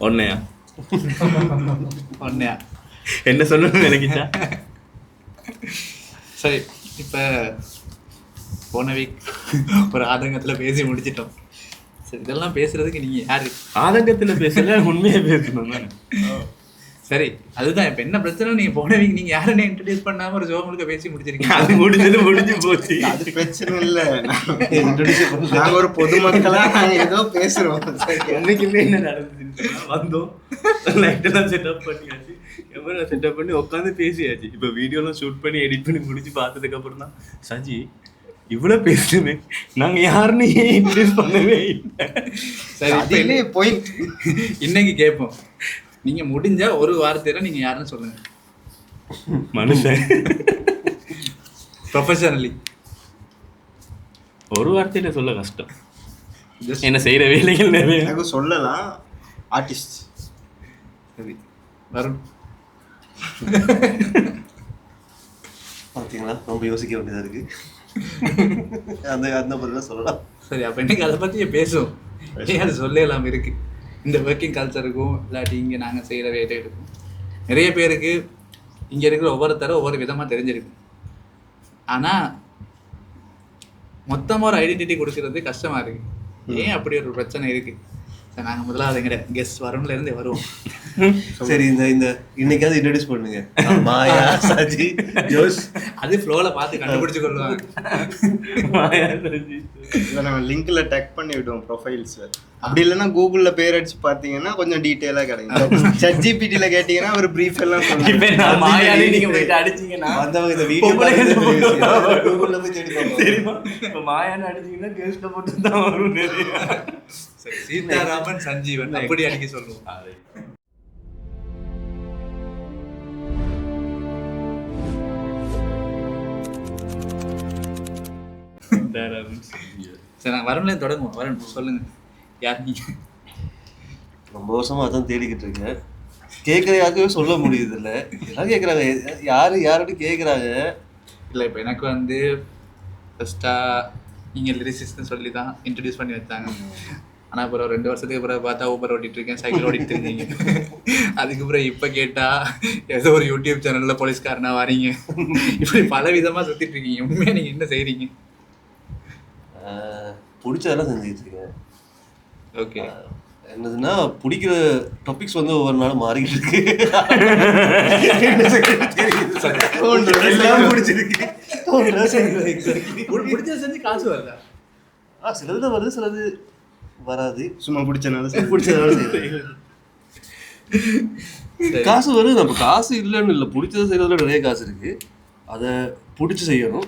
ஒன்னையா ஒன்னையா என்ன சொல்லணும்னு நினைக்கிச்சா? சரி, இப்போ போன வீக் ஒரு ஆதங்கத்தில் பேசி முடிச்சிட்டோம். சரி, இதெல்லாம் பேசுறதுக்கு நீங்கள் யாரு? ஆதங்கத்தில் பேசல, உண்மையை பேசணும் தானே. சரி, அதுதான் இப்போ என்ன பிரச்சனை. நீங்கள் போன வீக் நீங்கள் யாருன்னு இன்ட்ரடியூஸ் பண்ணாமல் ஒரு ஜோமுழுக்க பேசி முடிச்சிருக்கீங்க. அது முடிஞ்சு போச்சு. அது பிரச்சனை இல்லை. நாங்கள் ஒரு பொதுமக்களாக நாங்கள் ஏதோ பேசுகிறோம். என்னைக்குமே என்ன நடந்துச்சு, வந்தோம் லைட்டெல்லாம் செட்டப் பண்ணியாச்சு, கேமரா செட்டப் பண்ணி உட்காந்து பேசியாச்சு. இப்போ வீடியோலாம் ஷூட் பண்ணி எடிட் பண்ணி முடிச்சு பார்த்ததுக்கப்புறம் தான் சஜி இவ்வளோ பேசுமே, நாங்கள் யாருன்னு இன்ட்ரடியூஸ் பண்ணவே இல்லை. சரி, அதிலே பாயிண்ட் இன்னைக்கு கேட்போம். நீங்கள் முடிஞ்ச ஒரு வார்த்தையில நீங்கள் யாருன்னு சொல்லுங்க. மனுஷன் ப்ரொஃபஷனலி ஒரு வார்த்தையில சொல்ல கஷ்டம். என்ன செய்யற வேலைகள் நிறைய. எனக்கு சொல்லலாம். ஆர்டிஸ்ட். சரி, வரும். பார்த்தீங்களா, ரொம்ப யோசிக்க வேண்டியதாக இருக்கு. அந்த பதிலாக சொல்லலாம். சரி, அப்போ இன்னைக்கு அதை பற்றியே பேசுவோம். அது சொல்லலாம் இருக்கு. இந்த ஒர்க்கிங் கல்ச்சருக்கும் இல்லாட்டி இங்கே நாங்கள் செய்கிற வேலைகளுக்கும் நிறைய பேருக்கு இங்கே இருக்கிற ஒவ்வொருத்தரும் ஒவ்வொரு விதமாக தெரிஞ்சிருக்கும். ஆனால் மொத்தமாக ஒரு ஐடென்டிட்டி கொடுக்கறது கஷ்டமாக இருக்குது. ஏன் அப்படி ஒரு பிரச்சனை இருக்குது? சார், நாங்கள் முதலாவது எங்கிட்ட கெஸ்ட் வரும்லேருந்து வருவோம். சரி, இந்த இன்னைக்காவது இன்ட்ரடியூஸ் பண்ணுங்க. மாயா, சஜி, ஜோஸ். அது ஃப்ளோவில் பார்த்து கண்டுபிடிச்சு கொள்வாங்க. இல்லை, நம்ம லிங்க்ல டேக் பண்ணி விடுவோம் ப்ரொஃபைல்ஸ். அப்படி இல்லைன்னா கூகுளில் பேர் அடிச்சு பார்த்தீங்கன்னா கொஞ்சம் டீட்டெயிலாக கிடைக்கும். ChatGPT-ல கேட்டிங்கன்னா ஒரு ப்ரீஃப் எல்லாம் அடிச்சீங்கன்னா வந்தவங்க இந்த வீடியோ கூகுளில் போய் தேடி தெரியுமா? இப்போ மாயான்னு அடிச்சீங்கன்னா கேஸ்ல போட்டு தான் வரும் நிறைய. சீதாராமன், சஞ்சீவன் அப்படி அடிக்க சொல்லுவோம். சரி, நாங்கள் வரணும்லேருந்து தொடங்குவோம். வரணும், சொல்லுங்க யார் நீங்கள்? ரொம்ப வருஷமா அதான் தேடிக்கிட்டு இருக்கேன். கேட்குற யாருக்குமே சொல்ல முடியுது இல்லை. எல்லாம் கேட்குறாங்க, யார்கிட்ட கேட்குறாங்க. இல்லை, இப்போ எனக்கு வந்து ஃபஸ்ட்டாக நீங்கள் லிரிசிஸ்ட்னு சொல்லி தான் இன்ட்ரடியூஸ் பண்ணி வச்சாங்க. ஆனால் அப்புறம் 2 வருஷத்துக்கு அப்புறம் பார்த்தா ஊபர் ஓட்டிகிட்ருக்கேன், சைக்கிள் ஓட்டிகிட்டு இருந்தீங்க. அதுக்கப்புறம் இப்போ கேட்டால் ஏதோ ஒரு யூடியூப் சேனலில் போலீஸ்காரனா வரீங்க. இப்படி பல விதமாக சுற்றிட்டு இருக்கீங்க. உண்மையாக நீங்கள் என்ன செய்கிறீங்க? பிடிச்சதெல்லாம் செஞ்சுக்கிட்டு இருக்கேன். ஓகே, என்னதுன்னா பிடிக்கிற டாபிக்ஸ் வந்து ஒவ்வொரு நாளும் மாறிக்கிட்டு இருக்கு. பிடிச்சிருக்கு, பிடிச்சது செஞ்சு காசு வருதா? சிலது வருது, சிலது வராது. சும்மா பிடிச்சனால காசு வருது. நம்ம காசு இல்லைன்னு இல்லை, பிடிச்சதை செய்யறதுல நிறைய காசு இருக்கு. அதை பிடிச்சி செய்யணும்.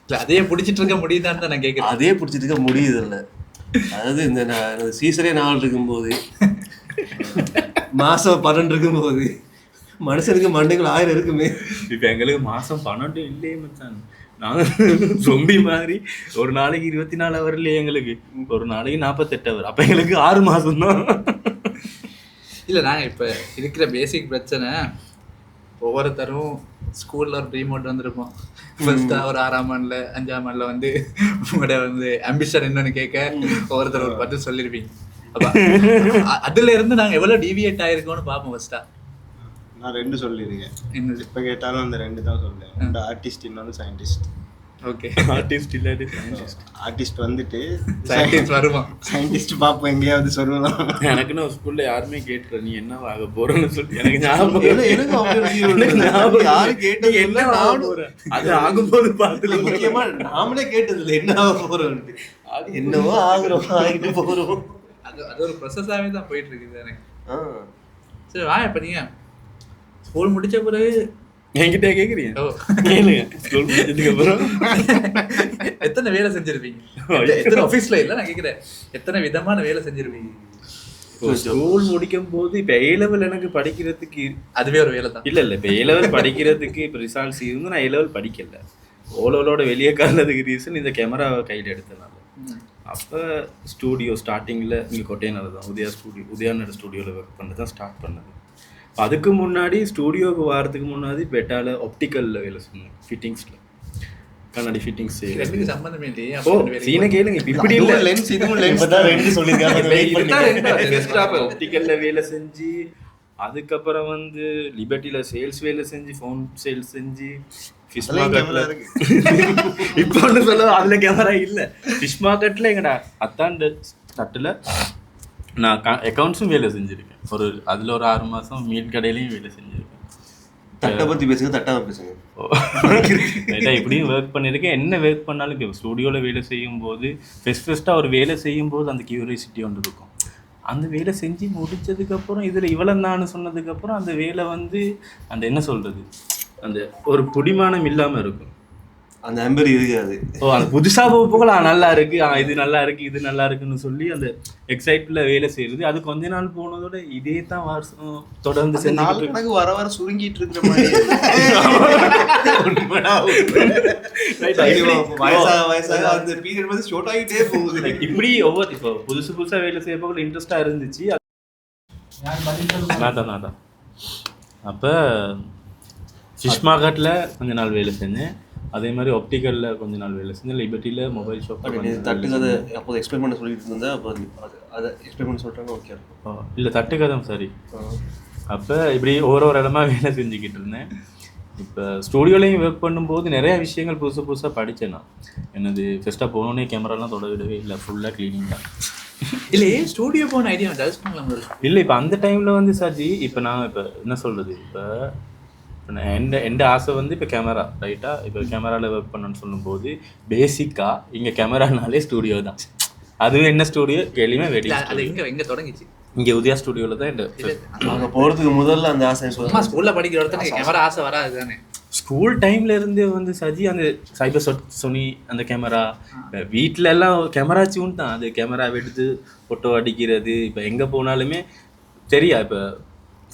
இல்லை, அதையே பிடிச்சிட்டு இருக்க முடியுதான்னு தான் நான் கேட்குறேன். அதே பிடிச்சிட்டு இருக்க முடியுது இல்லை. அதாவது இந்த சீசரே 4 இருக்கும்போது, மாசம் 12 இருக்கும்போது, மனுஷனுக்கு மண்டைகள் 1000 இருக்குமே. இப்போ எங்களுக்கு மாதம் 12 இல்லையே மச்சான். நாங்கள் சொம்பி மாதிரி ஒரு நாளைக்கு 24 ஹவர் இல்லையே எங்களுக்கு, ஒரு நாளைக்கு 48 ஹவர். அப்போ எங்களுக்கு 6 மாதம் தான். இல்லை, நாங்கள் இப்போ இருக்கிற பேசிக் பிரச்சனை, ஒவ்வொருத்தரும் ஸ்கூலில் ஒரு ட்ரீம் வந்திருப்போம். ஃபர்ஸ்ட்டாக ஒரு 6ஆம் ஆண்டில் 5ஆம் ஆண்டில் வந்து உங்களோட வந்து ஆம்பிஷன் என்னன்னு கேட்க ஒவ்வொருத்தர் ஒரு பதில் சொல்லியிருப்பீங்க. அப்போ அதுல இருந்து நாங்கள் எவ்வளோ டிவியேட் ஆகிருக்கோன்னு பார்ப்போம். ஃபர்ஸ்ட்டாக நான் 2 சொல்லியிருக்கேன். என்னது? இப்போ கேட்டாலும் அந்த 2 தான் சொல்லுவேன். ஒன்று ஆர்டிஸ்ட், இன்னொன்று சயின்டிஸ்ட். ஓகே, ஆர்டிஸ்ட் இல்லாட்டி ஆர்டிஸ்ட் வந்துட்டு சயின்டிஸ்ட் வருவான். சயின்டிஸ்ட் பார்ப்போம் எங்கேயாவது சொல்லலாம். எனக்கு நான் ஸ்கூல்ல யாருமே கேட்டுற நீ என்ன ஆக போறன்னு சொல்லி எனக்கு ஞாபகம். யாரு கேட்டது என்ன ஆக போற, அது ஆகும்போது பார்த்துல முக்கியமா நாமளே கேட்டது இல்லை என்ன ஆக போறோம். என்னவோ ஆகுறோம், ஆகிட்டு போறோம். அது ஒரு ப்ரொசஸாகவே தான் போயிட்டு இருக்குது எனக்கு. சரி, வா. இப்போ நீங்கள் ஸ்கூல் முடிச்ச பிறகு என்கிட்ட கேக்குறீங்க? கேளுங்க. ஸ்கூல் முடிச்சதுக்கு அப்புறம் எத்தனை வேலை செஞ்சிருப்பீங்க? எத்தனை ஆஃபீஸில் இல்லை, நான் கேட்குறேன், எத்தனை விதமான வேலை செஞ்சிருப்பீங்க? ஸ்கூல் முடிக்கும் போது இப்போ A-level எனக்கு படிக்கிறதுக்கு அதுவே ஒரு வேலை தான். இல்லை இப்போ A-level படிக்கிறதுக்கு இப்போ ரிசல்ட்ஸ் இருந்து நான் A-level படிக்கல. O-levelோட வெளியே காரணத்துக்கு ரீசன் இந்த கேமராவை கையில் எடுத்தனால. அப்போ ஸ்டூடியோ ஸ்டார்டிங்கில் இங்கே கொட்டையனால தான் உதயாநட ஸ்டூடியோவில் ஒர்க் பண்ண தான் ஸ்டார்ட் பண்ணது. அதுக்கு முன்னாடி ஸ்டூடியோவுக்கு வாரத்துக்கு முன்னாடி பெட்டாவில் ஆப்டிக்கலில் வேலை சொன்னேன், ஃபிட்டிங்ஸில். கண்ணாடி ஃபிட்டிங்ஸ். ரெண்டுக்கு சம்பந்தமே இல்லையே. ஓ சீனை கேளுங்க. இப்படி இல்ல லென்ஸ் இதுவும் லென்ஸ் இப்பதான் ரெண்டு சொல்லியிருக்காங்க. ஆப்டிக்கல்ல வேலை செஞ்சு அதுக்கப்புறம் வந்து லிபர்ட்டில சேல்ஸ் வேலை செஞ்சு ஃபோன் சேல்ஸ் செஞ்சு ஃபிஷ் மார்க்கெட்ல இப்போ ஒன்று சொல்ல அதுல கேமரா இல்லை. ஃபிஷ் மார்க்கெட்ல எங்கடா அத்தாண்ட தட்டுல நான் அக்கௌண்ட்ஸும் வேலை செஞ்சுருக்கேன். அதில் ஒரு 6 மாதம் மீன் கடையிலையும் வேலை செஞ்சுருக்கேன். தட்டை பற்றி பேசுங்க, தட்டாம பேசுங்க. இப்படியும் ஒர்க் பண்ணியிருக்கேன். என்ன ஒர்க் பண்ணாலும் இப்போ ஸ்டூடியோவில் வேலை செய்யும் போது ஃபெஸ்ட்டாக ஒரு வேலை செய்யும் போது அந்த கியூரியாசிட்டி ஒன்று இருக்கும். அந்த வேலை செஞ்சு முடிச்சதுக்கப்புறம் இதில் இவ்வளோந்தான்னு சொன்னதுக்கப்புறம் அந்த வேலை வந்து அந்த என்ன சொல்கிறது அந்த ஒரு புடிமானம் இல்லாமல் இருக்கும். அந்த நம்பர் இருக்காது. அந்த புதுசாக போகல நல்லா இருக்கு, இது நல்லா இருக்கு, இது நல்லா இருக்குன்னு சொல்லி அந்த எக்ஸைட்ல வேலை செய்யறது. அது கொஞ்ச நாள் போனதோட இதே தான் வருஷம் தொடர்ந்து செஞ்சு வர வர சுருங்கிட்டு இருக்கிற மாதிரி. இப்படி ஒவ்வொரு இப்போ புதுசா வேலை செய்ய போக இன்ட்ரெஸ்டா இருந்துச்சு. நான் அப்போ ஃபிஷ் மார்க்கெட்டில் கொஞ்ச நாள் வேலை செஞ்சேன். அதே மாதிரி ஆப்டிக்கலில் கொஞ்ச நாள் வேலை செஞ்சேன். லிபர்ட்டியில் மொபைல் ஷாப். தட்டுக்கதை அப்போ எக்ஸ்பிளைன் பண்ண சொல்லிட்டு இருந்தேன். அப்போ அதை எக்ஸ்பிளைன் பண்ண சொல்லிட்டாங்க. ஓகே இருக்கும். இல்லை தட்டுக்கதை சரி. அப்போ இப்படி ஒரு இடமா வேலை செஞ்சுக்கிட்டு இருந்தேன். இப்போ ஸ்டூடியோலையும் ஒர்க் பண்ணும்போது நிறையா விஷயங்கள் புதுசாக படித்தேன். நான் என்னது ஃபஸ்ட்டாக போனோடனே கேமராலாம் தொட விடவே இல்லை, ஃபுல்லாக க்ளீனிங் தான். இல்லை ஸ்டூடியோ போன ஐடியா இல்லை. இப்போ அந்த டைமில் வந்து சாஜி இப்போ நான் இப்போ என்ன சொல்கிறது, இப்போ எந்த ஆசை வந்து இப்போ கேமரா ரைட்டாக. இப்போ கேமராவில் ஒர்க் பண்ணணும்னு சொல்லும்போது பேசிக்காக இங்கே கேமரானாலே ஸ்டூடியோ தான். அதுவும் என்ன ஸ்டூடியோ கேள்வியுமே வெட்டிங் எங்கே தொடங்கிச்சு. இங்கே உதயா ஸ்டூடியோவில் தான் அங்கே போகிறதுக்கு முதல்ல அந்த ஆசை. ஸ்கூலில் படிக்கிற இடத்துல கேமரா ஆசை வராது தானே. ஸ்கூல் டைம்ல இருந்து வந்து சஜி அந்த சைபர் சொனி அந்த கேமரா வீட்டில எல்லாம் கேமரா சியூன் தான். அது கேமரா எடுத்து ஃபோட்டோ அடிக்கிறது. இப்போ எங்கே போனாலுமே சரியா இப்போ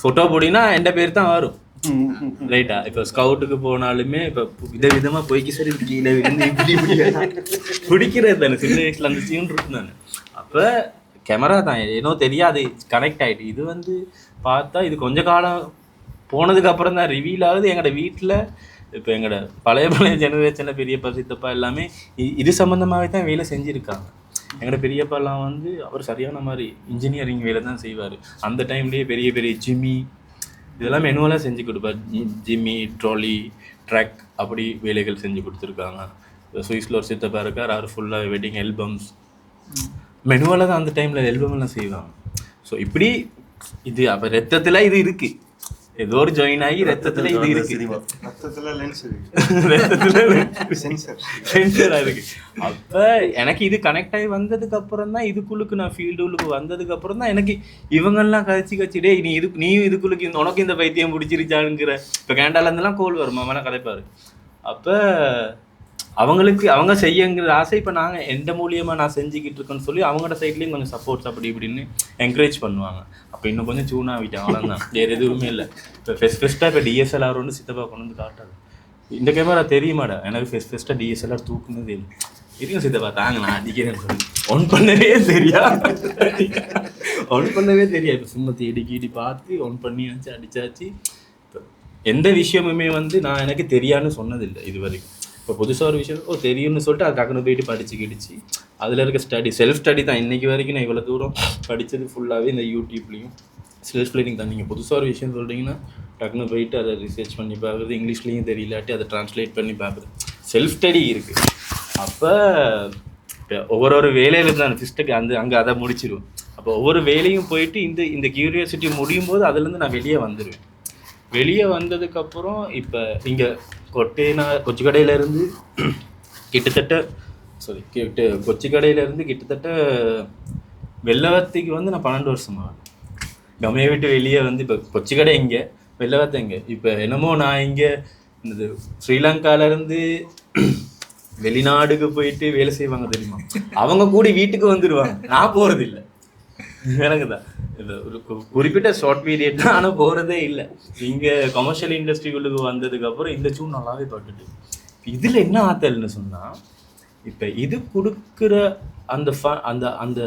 ஃபோட்டோ போடினா எந்த பேர் தான் வரும் ரைட்டா. இப்போ ஸ்கவுட்டுக்கு போனாலுமே இப்போ விதவிதமாக போய்க்கு சரி கீழே விழுந்து இப்படி பிடிக்கிறது தானே. சின்ன வயசுல அந்த சியூன் இருக்கும் தானே. அப்போ கேமரா தான் ஏனோ தெரியாது கனெக்ட் ஆகிட்டு. இது வந்து பார்த்தா இது கொஞ்ச காலம் போனதுக்கு அப்புறம் தான் ரிவீல் ஆகுது. எங்களோட வீட்டில் இப்போ எங்களோட பழைய ஜெனரேஷனில் பெரியப்பா சித்தப்பா எல்லாமே இது சம்மந்தமாகவே தான் வேலை செஞ்சுருக்காங்க. எங்களோட பெரியப்பாலாம் வந்து அவர் சரியான மாதிரி இன்ஜினியரிங் வேலை தான் செய்வார். அந்த டைம்லேயே பெரிய பெரிய ஜிம்மி இதெல்லாம் மெனுவலாக செஞ்சு கொடுப்பார். ஜிம்மி, ட்ராலி, ட்ரக் அப்படி வேலைகள் செஞ்சு கொடுத்துருக்காங்க. சுவிஸில் ஒரு சித்தப்பா இருக்கார். அவர் ஃபுல்லாக வெட்டிங் ஆல்பம்ஸ் மெனுவலாக தான் அந்த டைமில் ஆல்பம்லாம் செய்வாங்க. ஸோ இப்படி இது அப்போ ரத்தத்தில் இது இருக்குது. ஏதோ ஒரு ஜாயின் ஆகி ரத்தத்துல இது இருக்கு. ரத்தத்துல லென்ஸ் இருக்கு. சென்சரா இருக்கு. அப்ப எனக்கு இது கனெக்ட் ஆகி வந்ததுக்கு அப்புறம் தான் இதுக்குள்ளுக்கு நான் ஃபீல்டுக்கு வந்ததுக்கு அப்புறம் தான் எனக்கு இவங்கெல்லாம் கதைச்சு டே நீ இதுக்குள்ளுக்கு உனக்கு இந்த பைத்தியம் பிடிச்சிருச்சானுங்கிற. இப்போ கேண்டால இருந்தெல்லாம் கோல் வரும், அவனை கதைப்பாரு. அப்ப அவங்களுக்கு அவங்க செய்யங்கிற ஆசை இப்போ நாங்கள் எந்த மூலியமாக நான் செஞ்சுக்கிட்டு இருக்கேன்னு சொல்லி அவங்களோட சைட்லேயும் கொஞ்சம் சப்போர்ட்ஸ் அப்படி இப்படின்னு என்கரேஜ் பண்ணுவாங்க. அப்போ இன்னும் கொஞ்சம் சூன் ஆகிட்டேன், அவ்வளோதான். வேறு எதுவுமே இல்லை. இப்போ ஃபெஸ்ட்டாக இப்போ டிஎஸ்எல்ஆர் ஒன்று சித்தப்பா கொண்டு வந்து காட்டாது. இந்த கேமரா தெரியுமாடா எனக்கு ஃபெஸ்ட்டாக டிஎஸ்எல்ஆர் தூக்குனது இருக்கும். சித்தப்பா தாங்க நான் அடிக்கிறேன்னு சொல்லி ஒன் பண்ணவே தெரியாது. இப்போ சும்மா தேடி பார்த்து ஒன் பண்ணியாச்சு, அடித்தாச்சு. எந்த விஷயமுமே வந்து நான் எனக்கு தெரியான்னு சொன்னதில்லை இது வரைக்கும். இப்போ புதுசாக ஒரு விஷயம் தெரியும்னு சொல்லிட்டு அது டக்குனு போயிட்டு படிச்சுக்கிடுச்சு. அதில் இருக்க செல்ஃப் ஸ்டடி தான் இன்றைக்கி வரைக்கும். நான் இவ்வளோ தூரம் படித்தது ஃபுல்லாகவே இந்த யூடியூப்லேயும் செல்ஃப் லேர்னிங் தான். நீங்கள் புதுசாக ஒரு விஷயம் சொல்கிறீங்கன்னா டக்குனு போயிட்டு அதை ரிசர்ச் பண்ணி பார்க்குறது, இங்கிலீஷ்லேயும் தெரியலாட்டி அதை ட்ரான்ஸ்லேட் பண்ணி பார்க்குறது, செல்ஃப் ஸ்டடி இருக்குது. அப்போ இப்போ ஒவ்வொரு வேலையில் தான் சிஸ்டக்கு அங்கே அதை முடிச்சிடுவேன். அப்போ ஒவ்வொரு வேலையும் போயிட்டு இந்த கியூரியாசிட்டி முடியும் போது அதுலேருந்து நான் வெளியே வந்துடுவேன். வெளியே வந்ததுக்கப்புறம் இப்போ இங்கே கொச்சிக்கடையிலேருந்து கிட்டத்தட்ட கொச்சிக்கடையிலேருந்து கிட்டத்தட்ட வெள்ளவத்திக்கு வந்து நான் 12 வருஷம் ஆகும். கமையை விட்டு வெளியே வந்து இப்போ கொச்சிக்கடை இங்கே, வெள்ளவத்தை இங்கே. இப்போ என்னமோ நான் இங்கே இந்த ஸ்ரீலங்காவிலேருந்து வெளிநாடுக்கு போயிட்டு வேலை செய்வாங்க தெரியுமா, அவங்க கூட வீட்டுக்கு வந்துடுவாங்க. நான் போகிறதில்லை. எனக்கு தான் ஒரு குறிப்பிட்ட ஷார்ட் பீரியட் தான், ஆனால் போகிறதே இல்லை. இங்கே கமர்ஷியல் இண்டஸ்ட்ரிகளுக்கு வந்ததுக்கப்புறம் இந்த சூன் நல்லாவே பட்டுட்டு. இதில் என்ன ஆத்தல்னு சொன்னால், இப்போ இது கொடுக்குற அந்த அந்த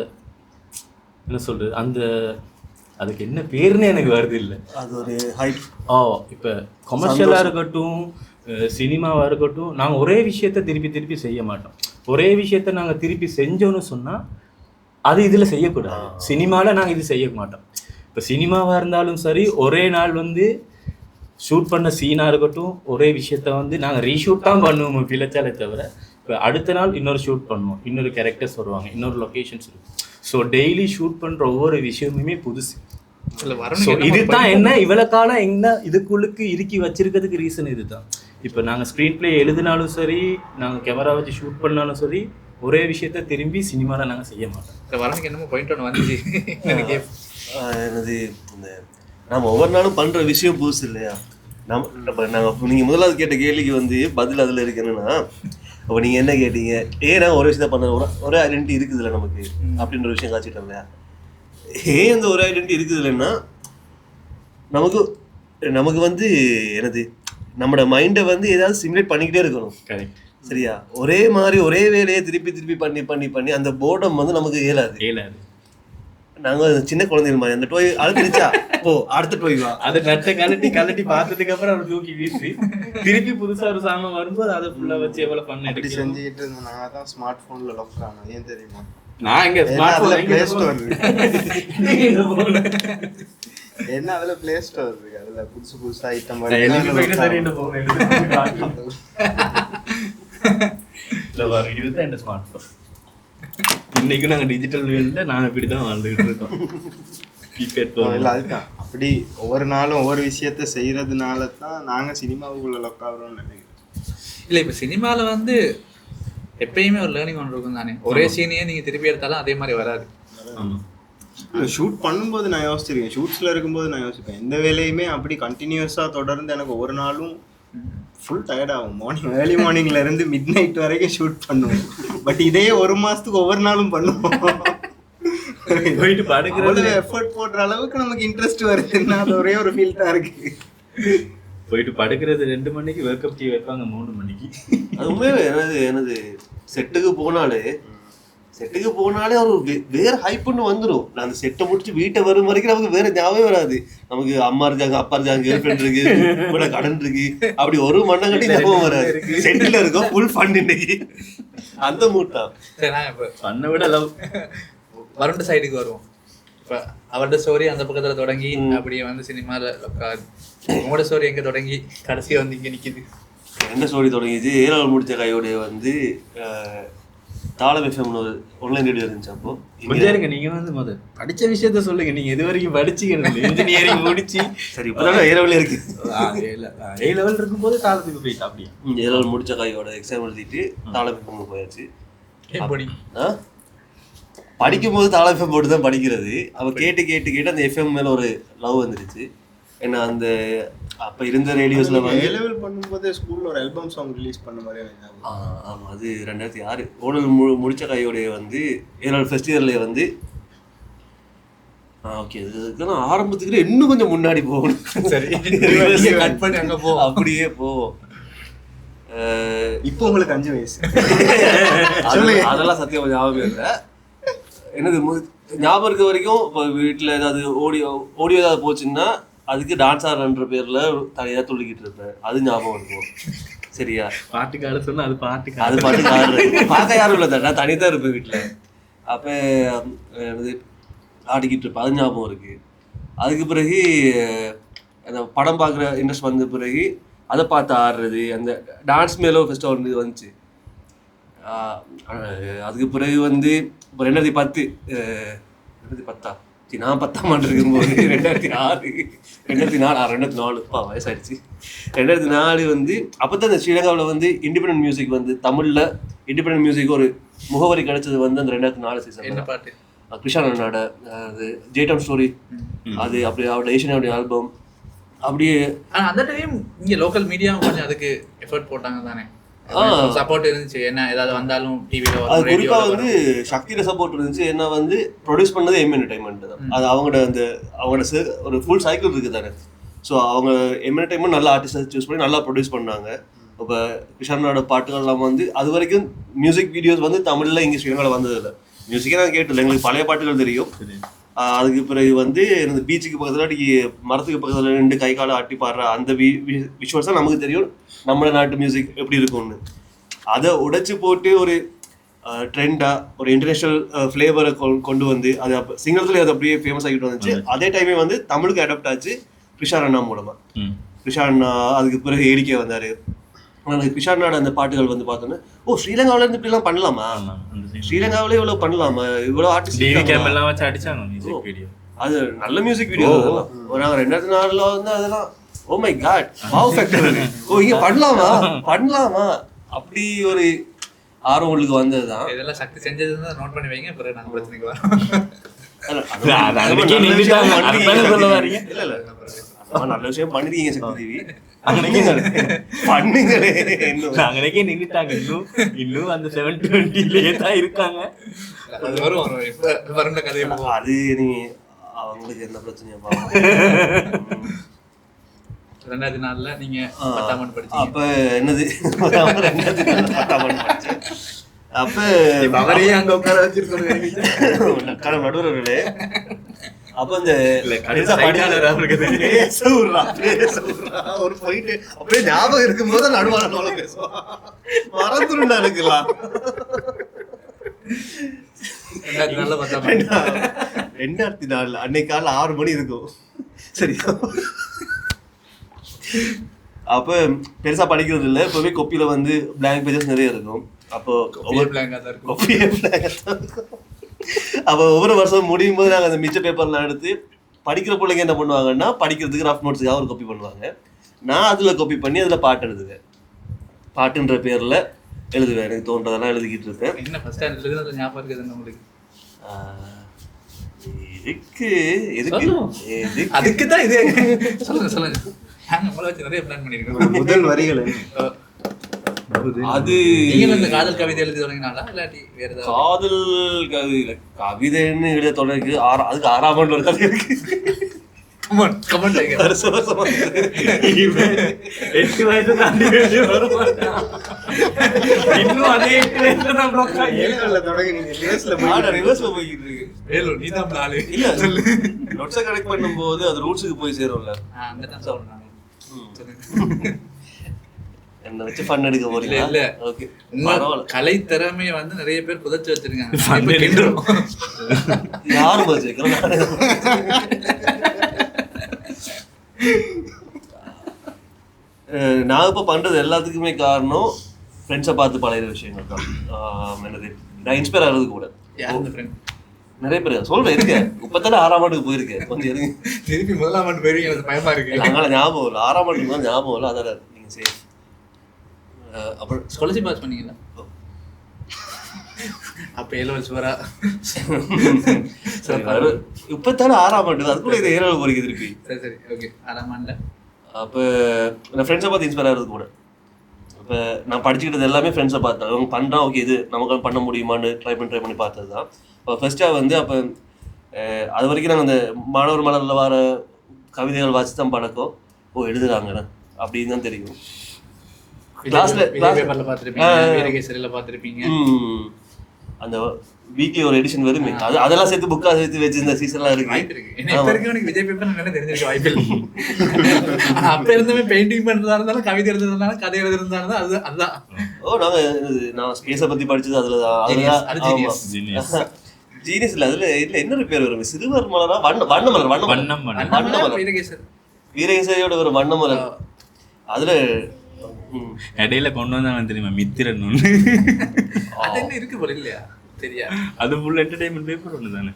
என்ன சொல்கிறது, அந்த அதுக்கு என்ன பேருன்னு எனக்கு வருது இல்லை. அது ஒரு ஹைப். இப்போ கொமர்ஷியலாக இருக்கட்டும், சினிமாவாக இருக்கட்டும், நாங்கள் ஒரே விஷயத்த திருப்பி திருப்பி செய்ய மாட்டோம். ஒரே விஷயத்த நாங்கள் திருப்பி செஞ்சோன்னு சொன்னால் அது இதில் செய்யக்கூடாது. சினிமாவில் நாங்கள் இது செய்ய மாட்டோம். இப்போ சினிமாவாக இருந்தாலும் சரி, ஒரே நாள் வந்து ஷூட் பண்ண சீனாக இருக்கட்டும், ஒரே விஷயத்த வந்து நாங்கள் ரீஷூட் தான் பண்ணுவோம் பிழைச்சாலே தவிர, இப்போ அடுத்த நாள் இன்னொரு ஷூட் பண்ணுவோம், இன்னொரு கேரக்டர்ஸ் வருவாங்க, இன்னொரு லொக்கேஷன்ஸ் இருக்கும். ஸோ டெய்லி ஷூட் பண்ணுற ஒவ்வொரு விஷயமுமே புதுசு. ஸோ இதுதான் என்ன இவ்வளோ காலம் என்ன இதுக்குள்ளுக்கு இறுக்கி வச்சிருக்கிறதுக்கு ரீசன் இதுதான். இப்போ நாங்கள் ஸ்க்ரீன் பிளே எழுதினாலும் சரி, நாங்கள் கேமரா வச்சு ஷூட் பண்ணாலும் சரி, ஒரே விஷயத்த திரும்பி சினிமாவில் நாங்கள் செய்ய மாட்டோம். வரனுக்கு என்னமோ பாயிண்ட் ஒன்று வந்துச்சு எனது இந்த நம்ம ஒவ்வொரு நாளும் பண்ணுற விஷயம் புதுசு இல்லையா. நாங்கள் நீங்கள் முதலாவது கேட்ட கேள்விக்கு வந்து பதில் அதில் இருக்கு என்னன்னா, அப்போ நீங்கள் என்ன கேட்டீங்க, நாங்கள் ஒரே விஷயத்த பண்ண ஒரே ஐடென்டிட்டி இருக்குது இல்லை நமக்கு அப்படின்ற விஷயம் காய்ச்சிட்டோம் இல்லையா. அந்த ஒரு ஐடென்டிட்டி இருக்குது இல்லைன்னா நமக்கு வந்து எனது நம்மளோட மைண்டை வந்து ஏதாவது சிமுலேட் பண்ணிக்கிட்டே இருக்கணும். கரெக்ட். சரியா. ஒரே மாதிரி ஒரே வேலையை திருப்பி திருப்பி பண்ணி பண்ணி பண்ணி அந்த போர்டம் வந்து நமக்கு இயலாது. நாங்கள் சின்ன குழந்தைங்க மாதிரி அந்த டோய் அழுத்திருச்சா அடுத்த டோய் வா, அதை நட்டை கலட்டி பார்த்ததுக்கு அப்புறம் அவர் தூக்கி வீசி திருப்பி புதுசா ஒரு சாமான் வரும்போது அதை ஃபுல்லா வச்சு எவ்வளவு பண்ண அப்படி செஞ்சுக்கிட்டு இருந்தோம். நாங்கள் தான் ஸ்மார்ட் ஃபோன்ல லாக் ஆனோம். ஏன் தெரியுமா? நான் எங்க ஸ்மார்ட் போன் பிளே ஸ்டோர் என்ன அதுல பிளே ஸ்டோர் இருக்கு, அதுல புதுசா ஐட்டம் இதுதான் என் ஸ்மார்ட் போன். இன்னைக்கு நாங்க டிஜிட்டல் வேல்ல நாங்க இப்படிதான் வாழ்ந்துகிட்டு இருக்கோம். இல்ல அதுதான் அப்படி ஒவ்வொரு நாளும் ஒவ்வொரு விஷயத்த செய்யறதுனால தான் நாங்க சினிமாவுக்குள்ள லாக் ஆகுறோம்னு நினைக்கிறேன். இல்லை இப்போ சினிமாவில் வந்து எப்பயுமே ஒரு லேர்னிங் ஒன்று இருக்கும் தானே. ஒரே சீனையே நீங்கள் திருப்பி எடுத்தாலும் அதே மாதிரி வராது. ஷூட் பண்ணும்போது நான் யோசிச்சிருக்கேன், ஷூட்ஸில் இருக்கும்போது நான் யோசிப்பேன். எந்த வேலையுமே அப்படி கண்டினியூஸாக தொடர்ந்து எனக்கு ஒரு நாளும் ஃபுல் டயர்ட் ஆகும். ஏர்லி மார்னிங்ல இருந்து மிட் நைட் வரைக்கும் ஷூட் பண்ணுவோம். பட் இதே ஒரு மாதத்துக்கு ஒவ்வொரு நாளும் பண்ணுவோம். போயிட்டு படுக்கிறது எஃபர்ட் போடுற அளவுக்கு நமக்கு இன்ட்ரெஸ்ட் வருதுன்னா அது ஒரே ஒரு ஃபீல் தான் இருக்கு. போயிட்டு படுக்கிறது 2 மணிக்கு, வேர்க்கப் டீ வைப்பாங்க 3 மணிக்கு. அது உண்மையே எனது செட்டுக்கு போனாலே ஒரு வேற ஹைப்புன்னு வந்துடும். நான் அந்த செட்டை முடிச்சு வீட்டை வரும் வரைக்கும் நமக்கு வேற ஞாபகம் வராது. நமக்கு அம்மா இருக்காங்க, அப்பா இருக்காங்க, கேர்ள் ஃப்ரெண்ட் இருக்கு, கூட கடன் இருக்கு, அப்படி ஒரு மண்ணங்கட்டி ஞாபகம் வராது. செட்டில் இருக்கோம், ஃபுல் ஃபன் இன்னைக்கு அந்த மூட்டா. சரி, நான் இப்போ பண்ண விட லவ் வருண்ட சைடுக்கு வருவோம். இப்போ அவரோட ஸ்டோரி அந்த பக்கத்தில் தொடங்கி அப்படியே வந்து சினிமாவில் உங்களோட ஸ்டோரி எங்கே தொடங்கி கடைசியாக வந்து இங்கே நிற்கிது. என்ன ஸ்டோரி தொடங்கிச்சு, ஏழாவது முடிச்ச கையோடைய வந்து தாளம் எஃப்எம்னு ஒரு ஆன்லைன் ரேடியோ இருந்துச்சு. அப்போ கொஞ்சம் நீங்க வந்து முதல் படிச்ச விஷயத்த சொல்லுங்க. நீங்க இது வரைக்கும் படிச்சீங்க, இன்ஜினியரிங் முடிச்சு. சரி, இப்போதான் ஏ லெவலில் இருக்கு. ஏ லெவல் இருக்கும்போது தாளத்துக்கு போயிட்டு அப்படியே ஏ லெவல் முடிச்ச கையோட எக்ஸாம் எழுதிட்டு தாளம் எஃப்எம் போயாச்சு. படிக்கும்போது தாளம் எஃப்எம் போட்டு தான் படிக்கிறது. அவ கேட்டு கேட்டு கேட்டு அந்த எஃப்எம் மேல ஒரு லவ் வந்துருச்சு. ஏன்னா அந்த அப்ப இருந்த ரேடியோஸ்ல வந்து ஏ லெவல் பண்ணும்போது ஸ்கூல்ல ஒரு ஆல்பம் சாங் ரிலீஸ் பண்ண மாதிரி எனக்கு. ஆமா, அது 2006 ஓடல் முடிச்ச கையோடைய வந்து ஏ லெவல் ஃபர்ஸ்ட் இயர்ல வந்து ஓகே. இதுக்கு ஆரம்பத்துக்கு இன்னும் கொஞ்சம் முன்னாடி போகணும். சரி, கட் பண்ணி அங்க போ, அப்படியே போவோம். இப்போ உங்களுக்கு 5 வயசு. அதெல்லாம் சத்தியமா ஞாபகம் இல்லை. என்னது ஞாபகம் இருக்க வரைக்கும் இப்போ வீட்டில் ஏதாவது ஆடியோ ஏதாவது போச்சுன்னா அதுக்கு டான்ஸ் ஆடுறன்ற பேர்ல தனியாக துள்ளிக்கிட்டு இருப்பேன். அது ஞாபகம் இருக்கும். சரியா, பாட்டுக்கு ஆட சொன்னா அது பாட்டுக்கு ஆடுறேன். பார்க்க யாரும் இல்லை, நான் தனியாக இருப்பேன் வீட்டில். அப்போ ஆடிக்கிட்டு இருப்பேன். அது ஞாபகம் இருக்கு. அதுக்கு பிறகு அந்த படம் பார்க்குற இன்ட்ரெஸ்ட் வந்த பிறகு அதை பார்த்து ஆடுறது, அந்த டான்ஸ் மேலே ஃபர்ஸ்ட் ஒன்று வந்துச்சு. அதுக்கு பிறகு வந்து இப்போ 2010 நான் 10ஆம் ஆண்டு இருக்கும்போது 2004 வயசாயிடுச்சு. 2004 வந்து அப்போ தான் இந்த ஸ்ரீலங்காவில் வந்து இண்டிபெண்டன்ட் மியூசிக் வந்து தமிழில் இண்டிபெண்டன்ட் மியூசிக் ஒரு முகவரி கிடைச்சது வந்து அந்த 2004 சீசன். பாட்டு கிருஷ்ணா அண்ணாட அது ஜேடம் ஸ்டோரி, அது அப்படி அவரோட ஏஷியனுடைய ஆல்பம் அப்படியே. அந்த டைம் இங்கே லோக்கல் மீடியா கொஞ்சம் அதுக்கு எஃபர்ட் போட்டாங்க தானே, சப்போர்ட் இருந்துச்சு. என்ன ஏதாவது வந்தாலும் டிவில அது குறிப்பா வந்து சக்தியில சப்போர்ட் இருந்துச்சு. ஏன்னா வந்து ப்ரொடியூஸ் பண்ணது எம் என்டர்டைன்மெண்ட் தான். அது அவங்களோட ஒரு ஃபுல் சைக்கிள் இருக்கு தானே. ஸோ அவங்க எம் என்டர்டைன்மெண்ட் நல்ல ஆர்டிஸ்டை சூஸ் பண்ணி நல்லா ப்ரொடியூஸ் பண்ணாங்க. இப்போ கிருஷ்ணனோட பாட்டுகள்லாம் வந்து அது வரைக்கும் மியூசிக் வீடியோஸ் வந்து தமிழ்ல இங்கே ஸ்ரீலங்காவில் வந்தது இல்லை. மியூசிக்கே நான் கேட்டதில்லை, எங்களுக்கு பழைய பாட்டுகள் தெரியும். அதுக்கு பிறகு வந்து இந்த பீச்சுக்கு பக்கத்தில் மரத்துக்கு பக்கத்தில் 2 கை காலை ஆட்டி பாடுற அந்த விஷுவல்ஸ் தான் நமக்கு தெரியும் நம்ம நாட்டு மியூசிக் எப்படி இருக்கும்னு. அதை உடைச்சு போட்டு ஒரு ட்ரெண்டாக ஒரு இன்டர்நேஷ்னல் ஃப்ளேவரை கொண்டு வந்து அது அப்போ சிங்களத்துல அது அப்படியே ஃபேமஸ் ஆகிட்டு வந்துச்சு. அதே டைமே வந்து தமிழுக்கு அடாப்ட் ஆச்சு கிருஷான் அண்ணா மூலமாக. கிருஷான் அண்ணா அதுக்கு பிறகு ஏடிக்கே வந்தார். ஆனால் கிருஷான் அண்ணாட அந்த பாட்டுகள் வந்து பார்த்தோன்னா ஸ்ரீலங்காவில இருந்து இப்படிலாம் பண்ணலாமா, ஸ்ரீலங்காவிலே இவ்வளோ பண்ணலாமா, இவ்வளோ ஆர்டிஸ்ட் அது நல்ல மியூசிக் வீடியோ. நாங்கள் 2004 வந்து அதெல்லாம் oh my God wow factor, இங்கே பண்ணலாமா அப்படி ஒரு ஆர்வம் உங்களுக்கு வந்ததுதான். இதெல்லாம் சக்தி செஞ்சதுன்னா நோட் பண்ணி வைங்க, பிறகு நாங்கள் பிரச்சனைக்கு வரோம். நல்ல விஷயம் பண்ணிருக்கீங்க சக்தி தேவி, பண்ணுங்களே. அங்கனைக்கே நின்றுட்டாங்க, இன்னும் அந்த 720 தான் இருக்காங்க. அது வரும் வரும் கதையை. அது நீ அவங்களுக்கு என்ன பிரச்சனையா பாருங்க. 2004 நீங்க 10ஆம் ஆண்டு படிச்சீங்க. அப்ப என்னது 2010ஆம் ஆண்டு படிச்சேன். அப்ப அவரையே அங்க உட்கார வச்சிருக்கோம் நடுவர்களே. அப்ப இந்த ஒரு போயிட்டு அப்படியே ஞாபகம் இருக்கும்போது நடுவான பேசுவான், மறந்துருண்டா இருக்கலாம். 2004 அன்னைக்கு காலைல 6 மணி இருக்கும் சரியா. அப்போ பெருசா படிக்கிறது இல்லை, எப்பவுமே கொப்பியில வந்து பிளாங்க் பேஜஸ் நிறைய இருக்கும். அப்போ அப்போ ஒவ்வொரு வருஷம் முடியும் போது நாங்கள் அந்த மிச்ச பேப்பர்லாம் எடுத்து படிக்கிற பிள்ளைங்க என்ன பண்ணுவாங்கன்னா படிக்கிறதுக்கு ரஃப் நோட்ஸுக்காக ஒரு காப்பி பண்ணுவாங்க. நான் அதில் காப்பி பண்ணி அதில் பாட்டு எழுதுவேன். பாட்டுன்ற பேரில் எழுதுவேன், எனக்கு தோன்றதெல்லாம் எழுதிக்கிட்டு இருப்பேன். என்ன ஃபர்ஸ்ட் ஸ்டாண்டர்ட்ல இருந்து ஞாபகம் இருக்குது உங்களுக்கு? அதுக்கு தான் இது. சொல்லுங்க. நிறைய பிளான் பண்ணிருக்கோம். முதல் வரிகள் அது இந்த காதல் கவிதை எழுதி தொடங்கினாலா இல்லாட்டி வேற ஏதாவது? காதல் கவிதைன்னு எழுத தொடங்கி அதுக்கு 6ஆம் ஆண்டு ஒரு கதை இருக்கு. கமெண்ட் 8 வயசு தாண்டி இன்னும் அதே 8 வயசுல தான் பிளாக் ஆகி ரிவர்ஸ்ல போயிட்டு இருக்கு. வேலூர் நீ தான் நாளே இல்ல நோட்ஸை கனெக்ட் பண்ணும்போது அது ரூட்ஸுக்கு போய் சேரும்ல. அங்கதான் சொல்றேன். என்ன வச்சு ஃபன் எடுக்க போறீங்க? இல்ல ஓகே, கலை திறமையை வந்து நிறைய பேர் புதைச்சு வச்சிருக்காங்க. யாரும் வச்சிருக்கோம். நான் இப்போ பண்றது எல்லாத்துக்குமே காரணம் ஃப்ரெண்ட்ஸை பார்த்து பழைய விஷயங்கள் தான். என்னது நான் இன்ஸ்பயர் ஆகிறது கூட நிறைய பேர் சொல்றேன் இருக்கேன். 36ஆம் ஆண்டுக்கு போயிருக்கேன். கொஞ்சம் இருங்க, திருப்பி 1ஆம் ஆண்டு போயிருக்கீங்க, எனக்கு பயமா இருக்கு. அதனால ஞாபகம் இல்லை, 6ஆம் ஆண்டுக்கு தான் ஞாபகம் இல்லை. அதான் நீங்க சரி. அப்புறம் ஸ்காலர்ஷிப் பாஸ் பண்ணீங்களா? அப்ப 7 வருஷம் வரா 36ஆம் ஆண்டு அதுக்குள்ள இதை 7 போறீங்க திருப்பி. சரி ஓகே. 6ஆம் ஆண்டுல அப்போ நான் ஃப்ரெண்ட்ஸை பார்த்து இன்ஸ்பயர் ஆகிறது கூட. இப்போ நான் படிச்சுக்கிட்டது எல்லாமே ஃப்ரெண்ட்ஸை பார்த்தேன். அவங்க பண்ணுறான், ஓகே இது நமக்கு பண்ண முடியுமான்னு ட்ரை பண்ணி பார்த்தது தான். இப்போ ஃபர்ஸ்ட்டாக வந்து அப்போ அது வரைக்கும் நாங்கள் அந்த மாணவர் மலரில் வர கவிதைகள் வாசி தான் பழக்கம். எழுதுறாங்கண்ணா அப்படின்னு தான் தெரியும். அந்த வீக்லி ஒரு எடிஷன் வருமே, அதெல்லாம் சேர்த்து புக்கா சேர்த்து வச்சிருந்த சீசன்லாம் இருக்கு. விஜய் பேப்பர் தெரிஞ்சிருக்க வாய்ப்பு இல்லை. அப்ப இருந்தமே பெயிண்டிங் பண்றதா இருந்தாலும் கவிதை எழுதுறதுனால கதை எழுதுறதுனால அதுதான். நான் ஸ்பேஸை பத்தி படிச்சது அதுலதான். ஜீனியஸ் இல்ல, அதுல இல்ல இன்னொரு பேர் வரும், சிறுவர் மலரா வண்ணமலர் வீரகேசரியோட ஒரு வண்ணமலர். அதுல இடையில கொண்டு வந்தாங்க தெரியுமா, மித்திரன் அது என்ன இருக்கு போல இல்லையா தெரியா? அது ஃபுல் என்டர்டெயின்மென்ட் பேப்பர் ஒன்று தானே.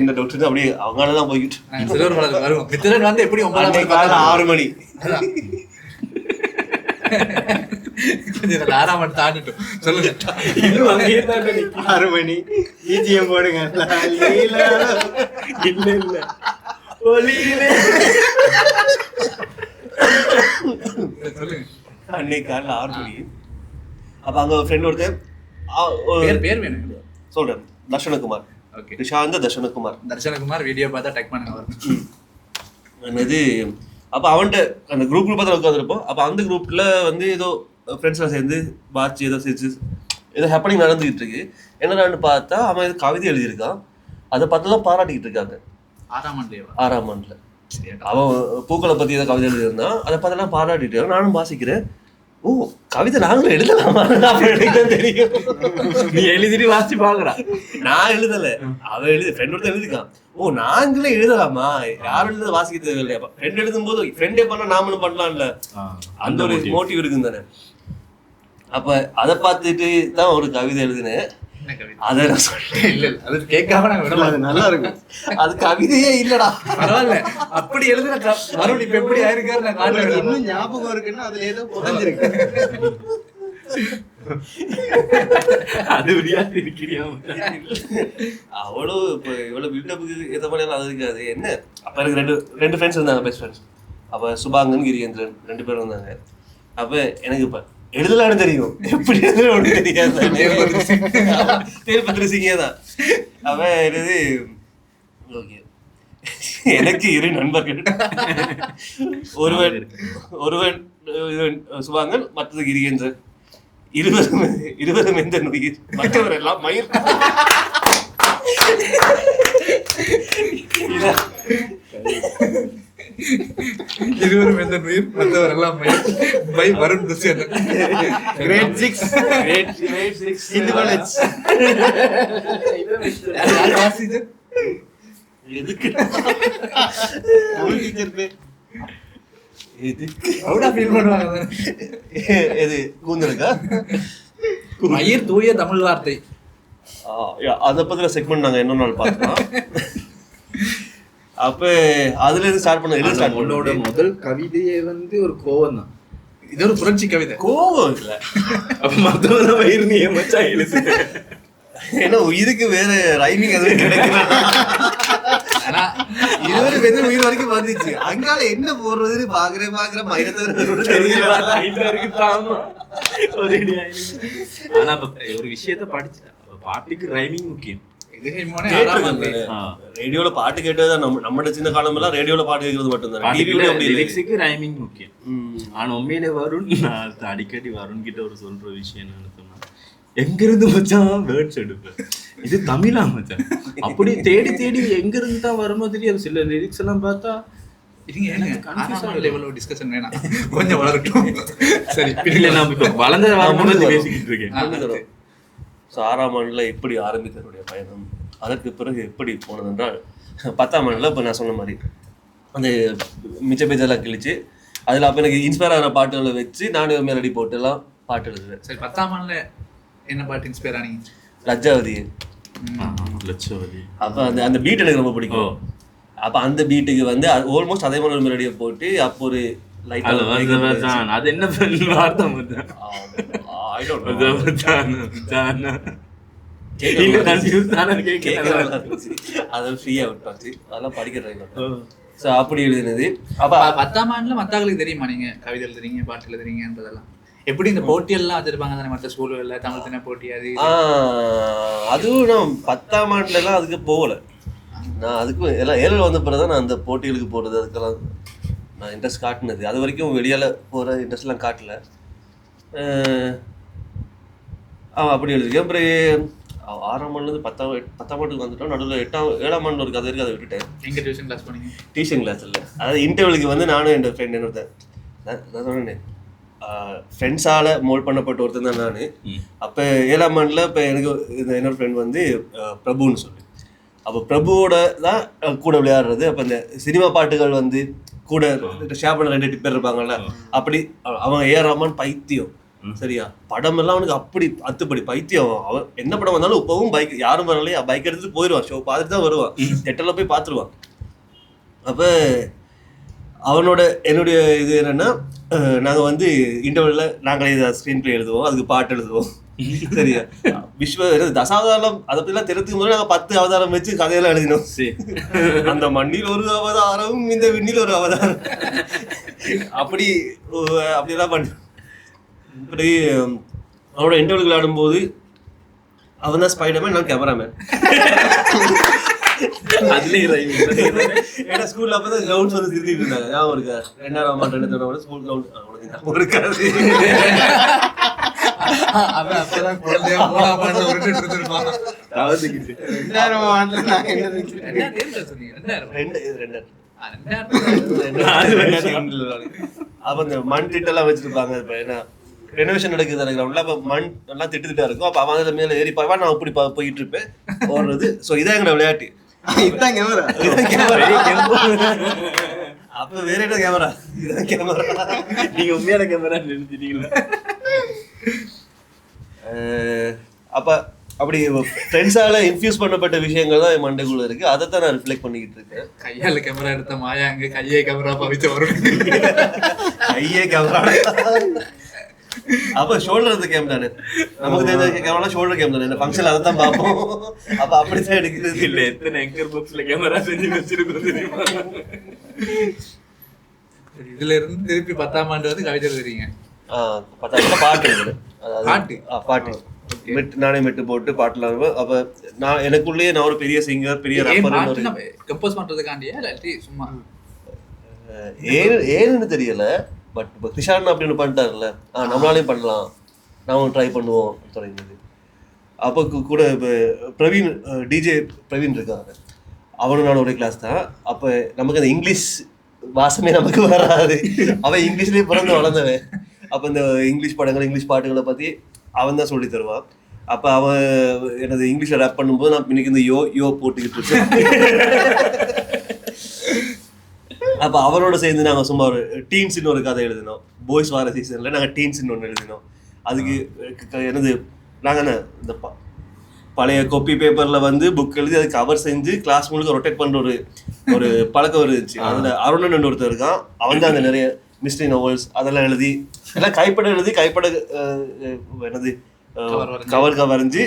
இந்த டாக்டர் அப்படியே அவங்களால தான் போய்கிட்டு சிறுவர் மலர் வருவோம். மித்திரன் வந்து எப்படி 6 மணி கொஞ்சம் 6ஆம் ஆண்டு தாண்டிட்டோம். சொல்லுங்க. 6 மணி ஈஜிஎம் போடுங்க. இல்ல சொல்லுங்க. அன்னைக்கு காலைல 6 மணி. அப்ப அங்க ஒரு ஃப்ரெண்ட் ஒருத்தர் பேர் வேணும் சொல்றேன், தர்ஷனகுமார். ஓகே, ரிஷாந்த தர்ஷனகுமார் வீடியோ பார்த்தா டேக் பண்ணுங்க. என்னது அப்போ அவன்கிட்ட அந்த குரூப்ல தான் உட்காந்துருப்போம். அப்போ அந்த குரூப்ல வந்து ஏதோ ஃப்ரெண்ட்ஸ்லாம் சேர்ந்து பாச்சு ஏதோ சேர்த்து ஏதோ ஹேப்பனிங் நடந்துகிட்டு இருக்கு. என்னடான்னு பார்த்தா அவன் ஏதோ கவிதை எழுதியிருக்கான். அதை பார்த்து தான் பாராட்டிக்கிட்டு இருக்காங்க. 6ஆம் ஆண்டுலயேவா? 6ஆம் ஆண்டுல அவன் பூக்களை பத்தி ஏதோ கவிதை எழுதியிருந்தான். அதை பார்த்தெல்லாம் பாராட்டிட்டு நானும் வாசிக்கிறேன். ஓ, கவிதை நாங்களும் எழுதலாமா தெரியும். நீ எழுதிட்டு வாசி பாக்குறா. நான் எழுதல, அவன் எழுதி ஃப்ரெண்ட் ஒருத்தர் எழுதிக்கான். ஓ, நாங்களே எழுதலாமா, யாரும் எழுத வாசிக்க தேவையில்லையா, ஃப்ரெண்ட் எழுதும் போது ஃப்ரெண்டே பண்ணா நாமளும் பண்ணலாம்ல, அந்த ஒரு மோட்டிவ் இருக்குன்னு தானே. அப்ப அதை பார்த்துட்டு தான் ஒரு கவிதை எழுதினேன். அதை நான் சொல்றேன். இல்ல அது கேட்காம நாங்க விடலாம். அது நல்லா இருக்கும். அது கவிதையே இல்லடா. பரவாயில்ல, அப்படி எழுதுன வருண் இப்ப எப்படி ஆயிருக்காரு நான் காட்டுறேன். இன்னும் ஞாபகம் இருக்குன்னா அதுல ஏதோ புதஞ்சிருக்கு. அது இருக்கிறியா அவ்வளோ இப்போ இவ்வளவு பில்டப்புக்கு ஏற்ற மாதிரி எல்லாம் அது இருக்காது. என்ன அப்ப எனக்கு ரெண்டு ஃப்ரெண்ட்ஸ் இருந்தாங்க, பெஸ்ட் ஃப்ரெண்ட்ஸ். அப்ப சுபாங்கன், கிரியேந்திரன் 2 பேரும் இருந்தாங்க. அப்ப எனக்கு இப்ப எழுதலான்னு தெரியும், எப்படி எழுதணும்னு தெரியாது. தேர்பத்திர சிங்கே தான் அவன் எழுது. ஓகே, எனக்கு 2 நண்பர்கள், ஒருவன் சுபாங்கன், மற்றது கிரியேந்திரன். இருவரும் எந்த நுயிர், மற்றவர் எல்லாம் மயிர். இருவரும் எந்த நுயிர், மற்றவர் எல்லாம் மயிர். By Varun Dushyanthan. Grade 6 Hindu college. யார் வாசிச்சு? எதுக்கு தமிழ் டீச்சர் பேர் எதுக்கு அவுடா ஃபீல் பண்ணுவாங்க. எது கூந்தலுக்கா? மயிர் தூய தமிழ் வார்த்தை. அதை பத்தின செக்மெண்ட் நாங்க இன்னொரு நாள் பார்க்கலாம். அப்ப அதுல இருந்து ஸ்டார்ட் பண்ண உன்னோட முதல் கவிதையே ஒரு கோவம் தான். இது ஒரு புரட்சி கவிதை. கோவம் இல்ல, அப்ப மத்தவங்க வயிறு நீ மச்சா எழுது. ஏன்னா உயிருக்கு வேற ரைமிங் எதுவும் கிடைக்கல. ஆனா இருவரும் வெறும் உயிர் வரைக்கும் வந்துச்சு. அங்கால என்ன போடுறதுன்னு பாக்குற ஆனா ஒரு விஷயத்த படிச்சு பாட்டுக்கு ரைமிங் முக்கியம். ரேடியோல பாட்டு கேட்டதுதான் நம்மளோட சின்ன காலம் எல்லாம் ரேடியோல பாட்டு கேட்கறது மட்டும்தான். லிரிக்ஸுக்கு ரைமிங் முக்கியம். ஆனா உண்மையிலே வருண், நான் அடிக்கடி வருண் கிட்ட ஒரு சொல்ற விஷயம் என்னன்னு சொன்னா, எங்க இருந்து மச்சான் வேர்ட்ஸ் எடுப்பேன், இது தமிழா மச்சான், அப்படி தேடி தேடி எங்க இருந்து தான் வருமோ தெரியாது. சில லிரிக்ஸ் எல்லாம் பார்த்தா டிஸ்கஷன் வேணாம், கொஞ்சம் வளரட்டும். சரி, இல்ல நான் இப்ப வளர்ந்த வரும்போது பேசிக்கிட்டு இருக்கேன். 6ஆம் ஆண்டுல எப்படி ஆரம்பித்தனுடைய பயணம், அதற்கு பிறகு எப்படி போனது என்றால், 10ஆம் ஆண்டுல இப்போ நான் சொன்ன மாதிரி அந்த மிச்ச பேஜெல்லாம் கிழிச்சு அதில் அப்போ எனக்கு இன்ஸ்பயர் ஆன பாட்டுகளை வச்சு நானும் மேலடி போட்டு எல்லாம் பாட்டு எழுதுவேன். சரி, 10ஆம் ஆண்டுல என்ன பாட்டு இன்ஸ்பயர் ஆனீங்க? லஜ்ஜாவதி. அப்போ அந்த பீட் எனக்கு ரொம்ப பிடிக்கும். அப்போ அந்த பீட்டுக்கு வந்து ஆல்மோஸ்ட் அதே மாதிரி ஒரு மெலடியை போட்டு அப்போ ஒரு அது என்ன வார்த்தை அப்படி எழுதுனது. அப்ப 10ஆம் ஆண்டுல மத்தவங்களுக்கு தெரியுமா நீங்க கவிதை எழுதுறீங்க, பாட்டு எழுதுறீங்கன்றதெல்லாம்? எப்படி இந்த போட்டியெல்லாம் வச்சிருப்பாங்க தானே மற்ற ஸ்கூல்ல, தமிழ் தின போட்டி அது? அதுவும் நான் 10ஆம் ஆண்டுல எல்லாம் அதுக்கு போகல. நான் அதுக்கு எல்லாம் 7ல் வந்த பிறகுதான் நான் அந்த போட்டிகளுக்கு போறது, அதுக்கெல்லாம் நான் இன்ட்ரெஸ்ட் காட்டினது. அது வரைக்கும் வெளியால போற இன்ட்ரெஸ்ட்லாம் காட்டல. அப்படி எழுதிருக்கேன். அப்புறம் 6ஆம் ஆண்டுலேருந்து 10ஆம் ஆண்டுக்கு வந்துட்டோம். நடுவில் 7ஆம் ஆண்டு ஒரு கதை இருக்குது, அதை விட்டுட்டேன். எங்க டியூஷன் கிளாஸ் போனீங்க? டியூஷன் கிளாஸ் இல்லை, அதாவது இன்டர்வியூக்கு வந்து நானும் என் ஃப்ரெண்ட் என்னொருத்தன், நான் சொன்னேன் ஃப்ரெண்ட்ஸால் மோல்ட் பண்ணப்பட்ட ஒருத்தன் தான் நான். அப்போ 7ஆம் ஆண்டில் இப்போ எனக்கு என்னோட ஃப்ரெண்ட் வந்து பிரபுன்னு சொல்லி, அப்போ பிரபுவோட தான் கூட விளையாடுறது. அப்போ இந்த சினிமா பாட்டுகள் வந்து கூட ஷேர் பண்ண 2 பேர் இருப்பாங்கல்ல, அப்படி அவன் ஏறாமான்னு பைத்தியம். சரியா, படம் எல்லாம் அவனுக்கு அப்படி அத்துப்படி பைத்தியம். அவன் என்ன படம் வந்தாலும் இப்பவும் பைக் யாரும் வரலையா பைக் எடுத்துட்டு போயிடுவான், ஷோ பார்த்துட்டு தான் வருவான், தேட்டர்ல போய் பார்த்துருவான். அப்ப அவனோட என்னுடைய இது என்னன்னா, நாங்கள் வந்து இன்டர்வல்ல நாங்களே ஸ்க்ரீன் பிளே எழுதுவோம், அதுக்கு பாட்டு எழுதுவோம். சரியா, தசாவதாரம் அதை பத்திலாம் தெரிஞ்சுக்கும் போது நாங்கள் 10 அவதாரம் வச்சு கதையெல்லாம் எழுதினோம். அந்த மண்ணில் ஒரு அவதாரம், இந்த விண்ணில் ஒரு அவதாரம், அப்படியெல்லாம் பண்ண. இப்படி அவனோட இன்டர்வல் விளையாடும்போது அவன் தான் ஸ்பைடர்மேன், நான் கேமராமேன். ஏன்னா ஸ்கூல்ல அப்பதான் கிரவுண்ட்ஸ் வந்து திருத்திட்டு இருந்தாங்க. ஞாபகம் இருக்கா? 2ஆம் ஆண்டு ஸ்கூல் கிரவுண்ட் இருக்காது. அவன் அப்பதான் குழந்தையா போடாமன்னு உருட்டுட்டு இருந்திருப்பான். 2000 ஆண்டுல நான் என்ன நினைக்கிறேன்? 2000 சொன்னீங்க, 2000. ரெண்டு ஆ, 2000. அப்ப இந்த மண் திட்டெல்லாம் வச்சிருப்பாங்க. இப்ப என்ன ரெனோவேஷன் நடக்குது அந்த கிரவுண்ட்ல, அப்ப மண் எல்லாம் திட்டா இருக்கும். அப்ப அவன் அதுல மேல ஏறி பாவா, நான் அப்படி போயிட்டு இருப்பேன் ஓடுறது. ஸோ இதான் எங்களோட விளையாட்டு. இதுதான் கேமரா. அப்ப வேற என்ன கேமரா? இதுதான் கேமரா. நீங்க உண்மையான கேமரா நினைச்சிட்டீங்களா? அப்ப அப்படி ஃப்ரெண்ட்ஸால இன்ஃபியூஸ் பண்ணப்பட்ட விஷயங்கள் தான் என் மண்டைக்குள்ள இருக்கு. அதை தான் நான் ரிஃப்ளெக்ட் பண்ணிக்கிட்டு இருக்கேன். கையால கேமரா எடுத்த மாயா அங்க கையே கேமரா பவிச்சு வரும். கையே கேமரா. அப்ப ஷோல்டர் இருந்த கேம் தானே நமக்கு தெரிஞ்ச கேமரா, ஷோல்டர் கேம் தானே. ஃபங்க்ஷன் அதை தான் பார்ப்போம். அப்ப அப்படித்தான் எடுக்கிறது. இல்ல எத்தனை எங்கர் பாக்ஸ்ல கேமரா செஞ்சு வச்சிருக்கோம் தெரியுமா? இதுல இருந்து திருப்பி 10ஆம் ஆண்டு வந்து கவிதை எழுதுறீங்க. 10ஆம் பாட்டு எழுதுறேன். பாட்டு? பாட்டு நானே மெட்டு போட்டு பாட்டுல வருவேன். அப்ப நான் எனக்குள்ளேயே நான் ஒரு பெரிய சிங்கர், பெரிய ரப்பர் கம்போஸ் பண்றதுக்காண்டியா இல்லாட்டி சும்மா? ஏன்னு தெரியல. பட் இப்போ கிஷான் அப்படின்னு பண்ணிட்டாருல்ல, நம்மளாலையும் பண்ணலாம், நாம ட்ரை பண்ணுவோம் தொடங்கியது. அப்போ கூட இப்போ பிரவீன், டிஜே பிரவீன் இருக்காங்க, அவனும் நானும் ஒரே கிளாஸ் தான். அப்போ நமக்கு அந்த இங்கிலீஷ் வாசமே நமக்கு வராது. அவன் இங்கிலீஷ்லேயே பிறந்து வளர்ந்தவன். அப்போ இந்த இங்கிலீஷ் படங்கள், இங்கிலீஷ் பாட்டுகளை பற்றி அவன் தான் சொல்லி தருவான். அப்போ அவன் எனது இங்கிலீஷில் ரேப் பண்ணும்போது நான் இன்னைக்கு இந்த யோ போட்டுக்கிட்டு இருக்கேன். அப்போ அவரோட சேர்ந்து நாங்கள் சும்மா ஒரு டீன்ஸ்ன்னு ஒரு கதை எழுதினோம். பாய்ஸ் வார சீசனில் நாங்கள் டீன்ஸ்ன்னு ஒன்று எழுதினோம். அதுக்கு என்னது நாங்கள் என்ன இந்த பழைய கொப்பி பேப்பரில் வந்து புக் எழுதி அது கவர் செஞ்சு கிளாஸ் முழுக்க ரொட்டேட் பண்ணுற ஒரு பழக்கம் இருந்துச்சு. அதில் அருணன் ஒருத்தர் இருக்கான், அவன் தான் அங்கே நிறைய மிஸ்ட்ரி நாவல்ஸ் அதெல்லாம் எழுதி எல்லாம் கைப்பட எழுதி கைப்பட என்னது கவர் வரைஞ்சி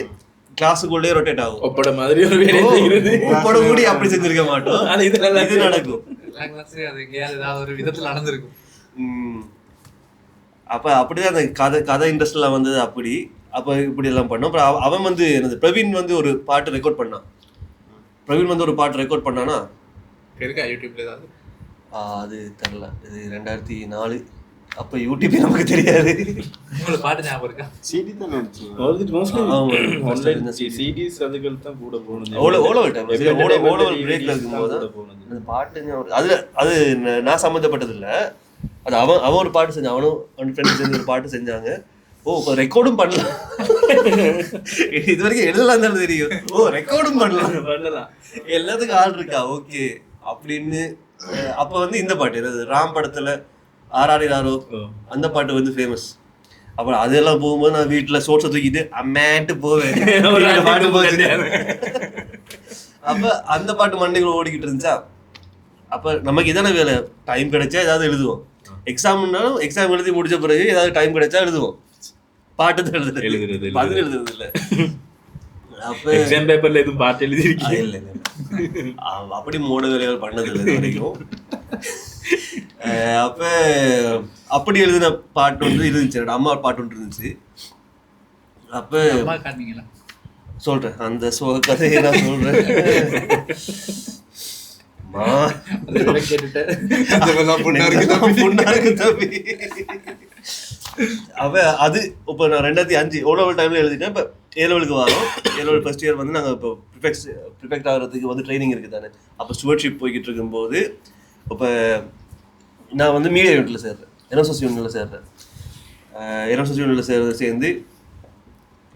கிளாஸுக்குள்ளேயே ரொட்டேட் ஆகும். ஒப்பட மாதிரி ஒரு வேலை செய்கிறது. ஒப்பட கூடி அப்படி செஞ்சிருக்க மாட்டோம். இது நடக்கும். ஒரு விதத்துல நடந்திருக்கும். அப்ப அப்படிதான் அந்த கதை இண்டஸ்ட்ரியில வந்தது. அப்படி அப்ப இப்படி எல்லாம் பண்ணோம். அப்புறம் அவன் வந்து என்னது பிரவீன் வந்து ஒரு பாட்டு ரெக்கார்ட் பண்ணான். பண்ணானா இருக்கா யூடியூப்ல ஏதாவது? அது தெரியல. இது 2004. அப்ப யூடியூப் நமக்கு தெரியாது. உங்களுக்கு பாட்டு ஞாபகம் இருக்கா? சிடி தான் நினைச்சீங்க? சிடிஸ் அதுகள் தான் கூட போனது. ஓலோவர் பிரேக்ல இருக்கும்போது அந்த பாட்டு அது நான் சம்மந்தப்பட்டது இல்லை. அது அவன் ஒரு பாட்டு செஞ்சான். அவனும் அவன் ஃப்ரெண்ட்ஸ் சேர்ந்து ஒரு பாட்டு செஞ்சாங்க. இப்போ ரெக்கார்டும் பண்ணலாம். இது வரைக்கும் எழுதலாம் தானே தெரியும். ரெக்கார்டும் பண்ணலாம். எல்லாத்துக்கும் ஆள் இருக்கா ஓகே அப்படின்னு. அப்ப வந்து இந்த பாட்டு ராம் படத்துல ஆராரோ அந்த பாட்டு வந்து ஃபேமஸ். அப்புறம் அதெல்லாம் போகும்போது நான் வீட்டுல சோர்ஸை தூக்கிட்டு அம்மேட்டு போவேன். அப்ப அந்த பாட்டு மண்டைக்குள்ள ஓடிக்கிட்டு இருந்துச்சா. அப்ப நமக்கு இதான வேலை, டைம் கிடைச்சா ஏதாவது எழுதுவோம். எக்ஸாம்னாலும் எக்ஸாம் எழுதி முடிச்ச பிறகு ஏதாவது டைம் கிடைச்சா எழுதுவோம். பாட்டு தான் எழுதுறது, பதில் எழுதுறது இல்லை. அப்ப எக்ஸாம் பேப்பர்ல எதுவும் பாட்டு எழுதிருக்கீங்க? இல்ல அப்படி மூட வேலைகள் பண்ணது இல்லை இது வரைக்கும். அப்ப அப்படி எழுதின பாட்டு ஒன்று இருந்துச்சு, என்னோட அம்மா பாட்டு ஒன்று இருந்துச்சு. அப்ப சொல்றேன் அந்த கதையை நான் சொல்றேன். அவ அது இப்போ நான் 2005 ஓலோவல் டைம்ல எழுதிட்டேன். இப்போ ஏலோவலுக்கு வரோம். ஏலோவல் ஃபர்ஸ்ட் இயர் வந்து நாங்கள் இப்போ ப்ரிஃபெக்ட் ஆகிறதுக்கு வந்து ட்ரைனிங் இருக்குது தானே. அப்போ ஸ்டூவர்ட்ஷிப் போய்கிட்டு இருக்கும்போது இப்போ நான் வந்து மீடியா யூனிட்டில் சேர்றேன், என்எஸ்எஸ் யூனிட்டில் சேர்றேன். என்எஸ்எஸ் யூனிட்டில் சேர்ந்து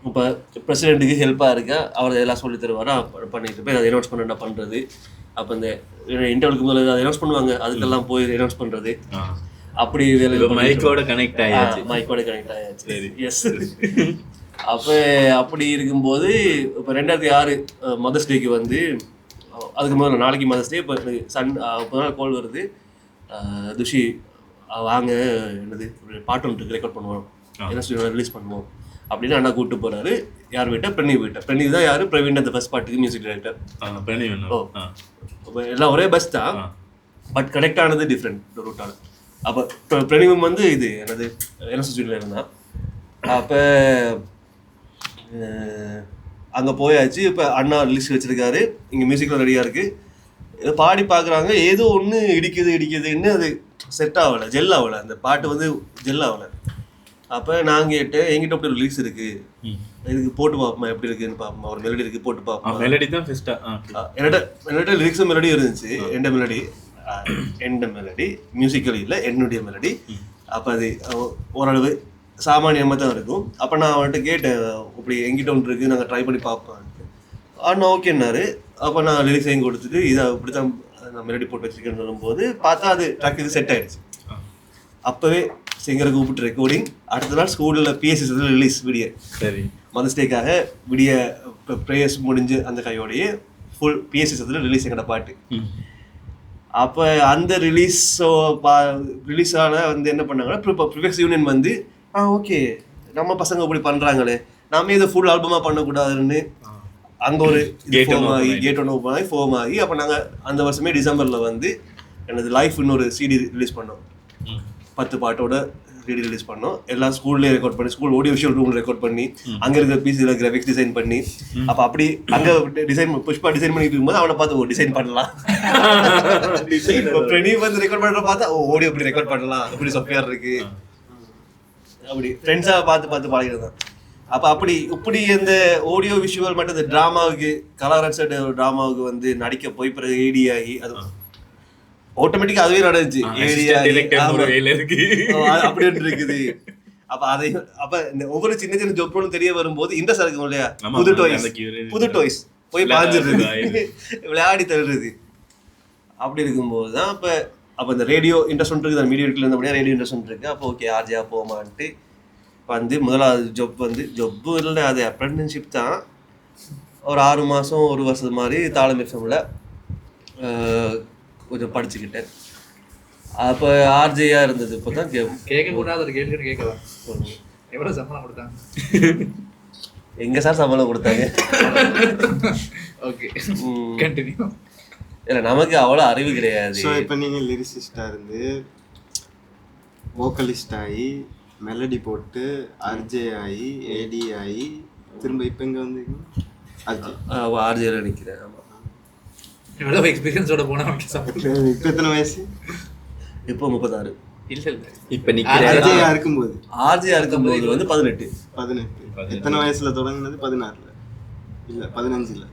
இப்போ பிரசிடென்ட்டுக்கு ஹெல்ப்பாக இருக்கேன். அவர் எல்லாம் சொல்லி தருவார், பண்ணிட்டு போய் அதை அனௌன்ஸ் பண்ண பண்ணுறது. அப்போ இந்த இன்டர்வியூக்கு முதல்ல அதை அனௌன்ஸ் பண்ணுவாங்க, அதுக்கெல்லாம் போய் அனௌன்ஸ் பண்ணுறது. அப்படி மைக்கோட கனெக்ட் ஆயாச்சு. சரி, எஸ். அப்போ அப்படி இருக்கும்போது இப்போ 2006 மதர்ஸ் டேக்கு வந்து, அதுக்கு முதல்ல நாளைக்கு மதர்ஸ் டே. இப்போ இப்போ நாள் கால் வருது, துஷி வாங்க என்னது ஒரு பாட்டு ஒன்று ரெக்கார்ட் பண்ணுவோம், என்ன ரிலீஸ் பண்ணுவோம் அப்படின்னு அண்ணா கூப்பிட்டு போறாரு. யார் வீட்டை? பிரணீவ் வீட்டை. பிரணீவ் தான் யாரு? பிரவீன் அந்த ஃபர்ஸ்ட் பாட்டுக்கு மியூசிக் டைரக்டர். எல்லாம் ஒரே பஸ் தான், பட் கனெக்ட் ஆனது டிஃப்ரெண்ட் ரூட்டால. அப்போ பிரணீவம் வந்து இது என்னது என்எஸ்எஸ்ல இருந்தான். அப்போ அங்கே போயாச்சு. இப்போ அண்ணா லிஸ்ட் வச்சிருக்காரு, இங்கே மியூசிக்கில் ரெடியாக இருக்குது. இதை பாடி பார்க்குறாங்க, ஏதோ ஒன்று இடிக்குதுன்னு அது செட் ஆகலை, ஜெல் ஆகலை. அந்த பாட்டு வந்து ஜெல் ஆகலை. அப்போ நான் கேட்டேன் என்கிட்ட அப்படி ரிலீஸ் இருக்கு, இதுக்கு போட்டு பார்ப்போம் எப்படி இருக்குன்னு பார்ப்போம், ஒரு மெலடி இருக்கு போட்டு பார்ப்போம். மெலடி தான் ஃபர்ஸ்டா என்னோட லிரிக்ஸும் மெலடி இருந்துச்சு, எந்த மெலடி மியூசிக்கல் இல்லை என்னுடைய மெலடி. அப்போ அது ஓரளவு சாமானியமாக தான் இருக்கும். அப்போ நான் அவன்கிட்ட கேட்டேன் இப்படி எங்கிட்ட ஒன்று இருக்குது நாங்கள் ட்ரை பண்ணி பார்ப்போன்ட்டு. ஆனால் ஓகேன்னாரு. அப்போ நான் லிரிக்ஸையும் கொடுத்துட்டு இதை அப்படி தான் நான் மெலடி போட்டு வச்சுருக்கேன்னு சொல்லும்போது பார்த்தா அது ட்ராக் இது செட் ஆகிடுச்சு. அப்போவே சிங்கரை கூப்பிட்டு ரெக்கார்டிங், அடுத்த நாள் ஸ்கூலில் பிஎஸ்சி ரிலீஸ் விடிய. சரி, மதர்ஸ் டேக்காக விடிய ப்ரேயர்ஸ் முடிஞ்சு அந்த கையோடையே ஃபுல் பிஎஸ்சி சத்தில் ரிலீஸ் எங்கட பாட்டு. அப்போ அந்த ரிலீஸான வந்து என்ன பண்ணாங்கன்னா ப்ரிஃபெக்ஸ் யூனியன் வந்து ஓகே நம்ம பசங்க இப்படி பண்ணுறாங்களே நாம இதை ஃபுல் ஆல்பமாக பண்ணக்கூடாதுன்னு அங்கே ஒரு கேட் ஒன்று ஓப்பன் ஆகி ஃபோம் ஆகி அப்போ நாங்கள் அந்த வருஷமே டிசம்பரில் வந்து எனது லைஃப் இன்னொரு சிடி ரிலீஸ் பண்ணோம். 10 பாட்டோட சிடி ரிலீஸ் பண்ணோம். எல்லாம் ஸ்கூல்லேயே ரெக்கார்ட் பண்ணி, ஸ்கூல் ஆடியோ விஷுவல் ரூமில் ரெக்கார்ட் பண்ணி, அங்கே இருக்கிற பிசியில் கிராஃபிக்ஸ் டிசைன் பண்ணி, அப்போ அப்படி அங்கே டிசைன் புஷ்பா டிசைன் பண்ணிட்டு இருக்கும்போது அவனை பார்த்து டிசைன் பண்ணலாம், பிரணீவ் வந்து ரெக்கார்ட் பண்ணுற பார்த்தா ஆடியோ இப்படி ரெக்கார்ட் பண்ணலாம், இப்படி சாஃப்ட்வேர் இருக்கு, அப்படி ஃப்ரெண்ட்ஸாக பார்த்து பாடிக்கிறதான். அப்போ இப்படி இந்த ஆடியோ விஷுவல் மட்டும் இந்த ட்ராமாவுக்கு கலரன்சட் ட்ராமாவுக்கு வந்து நடிக்க போய் பிறகு ஏடி ஆகி அது ஆட்டோமேட்டிக்கா அதுவே நடந்துச்சு. அப்படி ஒன்று இருக்குது. அப்ப இந்த ஒவ்வொரு சின்ன சின்ன ஜொப்களும் தெரிய வரும்போது இன்ட்ரெஸ்ட் இருக்கும் இல்லையா, புது டாய்ஸ் போய் பாஞ்சிடுறது, விளையாடி தருறது. அப்படி இருக்கும்போது தான் அப்போ இந்த ரேடியோ இன்ட்ரெஸ்ட் இருக்குது, மீடியா வீட்டில் இருந்தபடியா ரேடியோ இன்ட்ரெஸ்ட் இருக்கு. அப்போ ஓகே ஆர்ஜியா போமான்ட்டு வந்து முதலாவது ஜொப்பு இல்லை, அது அப்ரெண்டிஸ்ஷிப் தான். ஒரு 6 மாதம் 1 வருஷம் மாதிரி தாளம் எஃப்எம்ல கொஞ்சம் படிச்சுக்கிட்டேன். அப்போ ஆர்ஜியா இருந்தது. இப்போ தான் கேட்கக்கூடாது ஒரு கேள்வி கேட்கலாம். எவ்வளோ சம்பளம் கொடுத்தாங்க? எங்கே சார் சம்பளம் கொடுத்தாங்க? Okay continue. இல்லை நமக்கு அவ்வளோ அறிவு கிடையாது. ஸோ இப்போ நீங்கள் லிரிசிஸ்டாக இருந்து வோக்கலிஸ்ட் ஆகி மெலடி போட்டு ஆர்ஜே ஆகி ஏடி ஆகி திரும்ப இப்போ இங்கே வந்து ஆர்ஜேல நிற்கிறேன். ஆமாம், எவ்வளோ எக்ஸ்பீரியன்ஸோட போனால் இப்போ எத்தனை வயசு? இப்போ 36. இல்லை இப்போ ஆர்ஜேயா இருக்கும்போது வந்து 18. எத்தனை வயசுல தொடங்கினது? 16ல இல்லை 15ல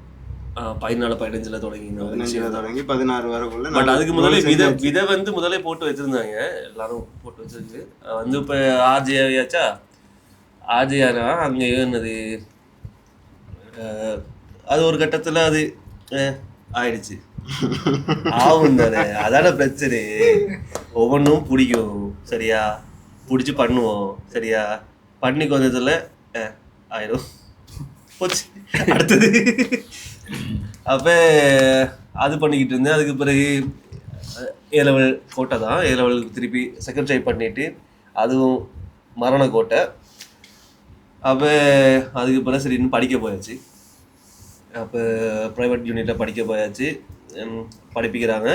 14-15ல தொடங்கி 15ல தொடங்கி 16 வரக்குள்ள. பட் அதுக்கு முதலே விதை வந்து முதலே போட்டு வச்சிருந்தாங்க, எல்லாரும் போட்டு வச்சிருக்கு. வந்து இப்போ ஆர்ஜியாச்சா ஆர்ஜியானா அங்கே என்னது அது ஒரு கட்டத்தில் அது ஆயிடுச்சு. ஆகும் தானே, அதான பிரச்சனை. ஒவ்வொன்றும் பிடிக்கும் சரியா, பிடிச்சி பண்ணுவோம் சரியா, பண்ணி கொஞ்சத்துல ஆயிடும் போச்சு அடுத்தது. அப்போ அது பண்ணிக்கிட்டு இருந்தேன். அதுக்கு பிறகு A-level கோட்டை தான். A-level திருப்பி செகண்ட் ட்ரை பண்ணிட்டு அதுவும் மரண கோட்டை. அப்போ அதுக்கு பிறகு சரி இன்னும் படிக்க போயாச்சு. அப்போ ப்ரைவேட் யூனிட்டில் படிக்க போயாச்சு. படிப்பிக்கிறாங்க,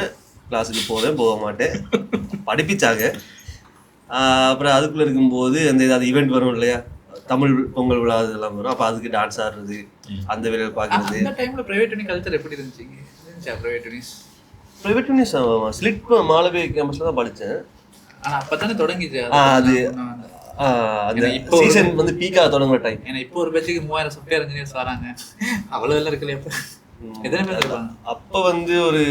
கிளாஸுக்கு போக மாட்டேன், படிப்பிச்சாங்க. அப்புறம் அதுக்குள்ளே இருக்கும்போது அந்த ஏதாவது ஈவெண்ட் வரும் இல்லையா, தமிழ் பொங்கல் விழா இதெல்லாம் வரும். அப்போ அதுக்கு டான்ஸ் ஆடுறது, அந்த வேலையை பார்க்குறது. அந்த டைமில் ப்ரைவேட் யூனி கல்ச்சர் எப்படி இருந்துச்சுங்க? ப்ரைவேட் யூனிஸ் ஸ்லிட் மாலவே கேம்பஸில் தான் படித்தேன். ஆனால் அப்போ தானே தொடங்கிச்சு அது. அந்த இப்போ சீசன் வந்து பீக்காக தொடங்குற டைம். ஏன்னா இப்போ ஒரு பேச்சுக்கு 3000 சாஃப்ட்வேர் இன்ஜினியர்ஸ் வராங்க, அவ்வளோ எல்லாம் இருக்குல்லையா? அப்போ எத்தனை பேர் இருப்பாங்க? அப்போ வந்து ஒரு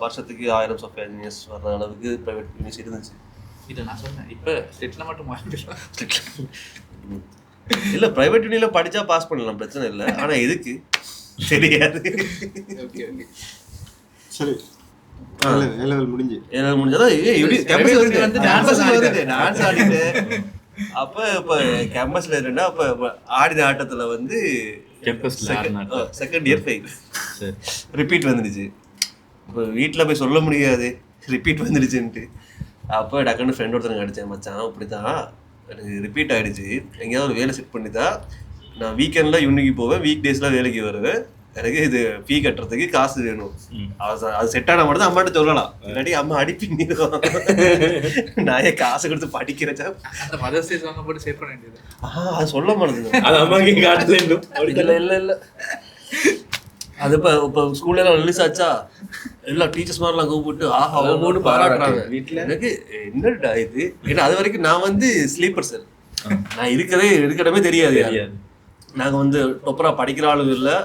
வருஷத்துக்கு 1000 சாஃப்ட்வேர் இன்ஜினியர்ஸ் வர்ற அளவுக்கு ப்ரைவேட் யூனிஸ் இருந்துச்சு. இல்லை நான் சொன்னேன் இப்போ ஸ்லிட்டில் மட்டும் மாறிடலாம். இல்லை ப்ரைவேட் யூனியில் படித்தா பாஸ் பண்ணலாம், பிரச்சனை இல்லை. ஆனால் எதுக்கு தெரியாது. ஓகே ஓகே சரி. A-level முடிஞ்சதான் dance ஆடிட்டேன். அப்போ இப்போ கேம்பஸ்ல இருந்தா அப்போ ஆடின ஆட்டத்தில் வந்து செகண்ட் இயர் ஃபெயில், ரிப்பீட் வந்துடுச்சு. இப்போ வீட்டில் போய் சொல்ல முடியாது ரிப்பீட் வந்துடுச்சுன்ட்டு. அப்போ டக்குன்னு ஃப்ரெண்ட் ஒருத்தனுக்கு அடித்தேன், மச்சான் இப்படி தான் எனக்கு ரிப்பீட் ஆகிடுச்சு, எங்கேயாவது ஒரு வேலை செட் பண்ணி தான் நான் வீக்கெண்டில் யூனிக்கு போவேன், வீக் டேஸில் வேலைக்கு வருவேன், எனக்கு இது ஃபீ கட்டுறதுக்கு காசு வேணும். அது செட் ஆன மட்டும் தான் அம்மாட்ட சொல்லலாம், இல்லாட்டி அம்மா அடிப்பிடுவாங்க. நான் ஏன் காசு கொடுத்து படிக்கிறேன். அந்த மதர்ஸ் டே சாங் போட்டு செட் பண்ண வேண்டியது. அது சொல்ல மாட்டேங்குது. அது அம்மாக்கு காட்டல. இல்லை அது இப்போ ஸ்கூல்லாம் ரிலீஸ் ஆச்சா, எல்லா டீச்சர்ஸ் மாதிரிலாம் கூப்பிட்டு ஆஹா ஒவ்வொன்று பாராட்டுறாங்க. வீட்டில் எனக்கு என்னடா இது, ஏன்னா அது வரைக்கும் நான் வந்து ஸ்லீப்பர் செல், நான் இருக்கடமே தெரியாது. நாங்க வந்து டொப்பரா படிக்கிற ஆளும் இல்லை,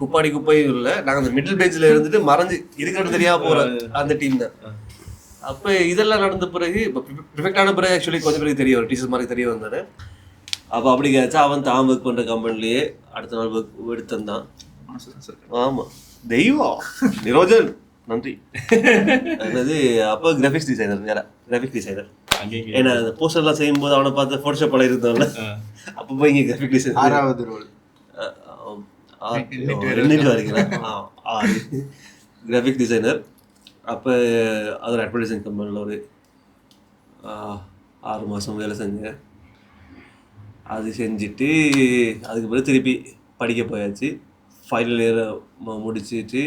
குப்பாடி குப்பையும் இல்லை. நாங்க அந்த மிடில் பெஞ்சில் இருந்துட்டு மறைஞ்சு இருக்கிறது தெரியாம போற அந்த டீம் தான். அப்போ இதெல்லாம் நடந்த பிறகு இப்போ ப்ரிஃபெக்டான பிறகு ஆக்சுவலி கொஞ்சம் பிறகு தெரிய வரும், டீச்சர் மாதிரி தெரிய வந்தானே. அப்போ அப்படி கேச்சா அவன் தான் ஒர்க் பண்ணுற கம்பெனிலேயே அடுத்த நாள் ஒர்க் எடுத்தான். ஆமாம், தெய்வம் நிரோஜன் நன்றி. என்னது அப்போ கிராஃபிக்ஸ் டிசைனர், கிராஃபிக் டிசைனர். ஏன்னா அந்த போஸ்டர்லாம் செய்யும்போது அவனை பார்த்து ஃபோட்டோஷாப் படம் இருந்தான்ல, அப்போ போய் இங்கே கிராஃபிக் டிசைனர் 6வது ரோல் 2 வரீங்களா? Graphic designer. அப்போ அது ஒரு அட்வர்டைசிங் கம்பெனியில் ஒரு 6 மாதம் வேலை செஞ்சேன். அது செஞ்சுட்டு அதுக்கு பிறகு திருப்பி படிக்க போயாச்சு. ஃபைனல் இயர் முடிச்சுட்டு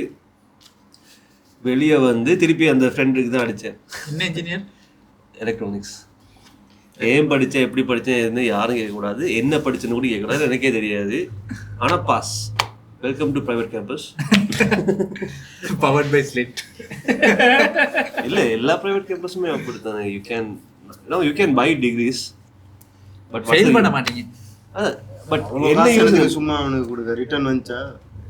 வெளியே வந்து திருப்பி அந்த ஃப்ரெண்டுக்கு தான் அடித்தேன். என்ன இன்ஜினியர்? எலக்ட்ரானிக்ஸ். ஏன் படித்தேன், எப்படி படித்தேன் எதுன்னு யாரும் கேட்கக்கூடாது, என்ன படித்தேன்னு கூட கேட்கக்கூடாது, எனக்கே தெரியாது. ஆனால் boss. Welcome to private campus. Powered by SLIIT. இல்லை, எல்லா ப்ரைவேட் கேம்பஸுமே அப்படித்தானே. You can buy degrees, but fail பண்ண மாட்டீங்க. பட் என்ன யூஸ்? சும்மா அவனுக்கு கொடுக்க ரிட்டர்ன் வந்துச்சா?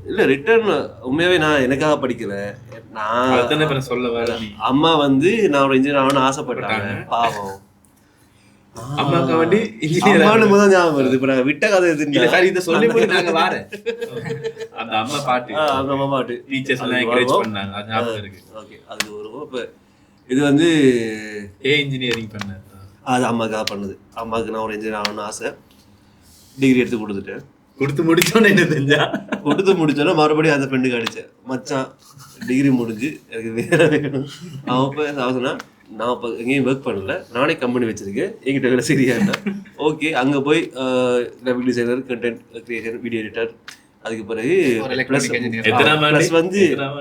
இல்லை, ரிட்டர்ன் உண்மையாகவே நான் எனக்காக படிக்கிறேன். நான் சொல்ல வர அம்மா வந்து நான் ஒரு இன்ஜினியர் ஆகணும்னு ஆசைப்பட்டாங்க. பாவம், அம்மாக்கா வண்டி அம்மானு தான் ஞாபகம் வருது. இப்போ நான் விட்ட கதை இதை சொல்லி நாங்க வாரேன். அந்த அம்மா பாட்டு, அந்த அம்மா பாட்டு டீச்சர்ஸ் எல்லாம் என்கரேஜ் பண்ணாங்க, அது ஞாபகம் இருக்கு. ஓகே, அது வருவோம். இப்போ இது வந்து இன்ஜினியரிங் பண்ணேன். அது அம்மாக்காக பண்ணது. அம்மாவுக்கு நான் ஒரு இன்ஜினியர் ஆகணும்னு ஆசை. டிகிரி எடுத்து கொடுத்துட்டேன். கொடுத்து முடிச்சோன்னு என்ன செஞ்சா? கொடுத்து முடிச்சோன்னா மறுபடியும் அந்த ஃப்ரெண்டுக்கு அடித்தேன். மச்சான் டிகிரி முடிஞ்சு எனக்கு வேற வேணும். அவன் இப்போ அவசனா நான் இப்போ எங்கேயும் ஒர்க் பண்ணல, நானே கம்பெனி வச்சிருக்கேன், என்கிட்ட வேலை சரியா இல்லை. ஓகே, அங்கே போய் graphic designer, content creation, video editor. அதுக்கு பிறகு ப்ளஸ் வந்து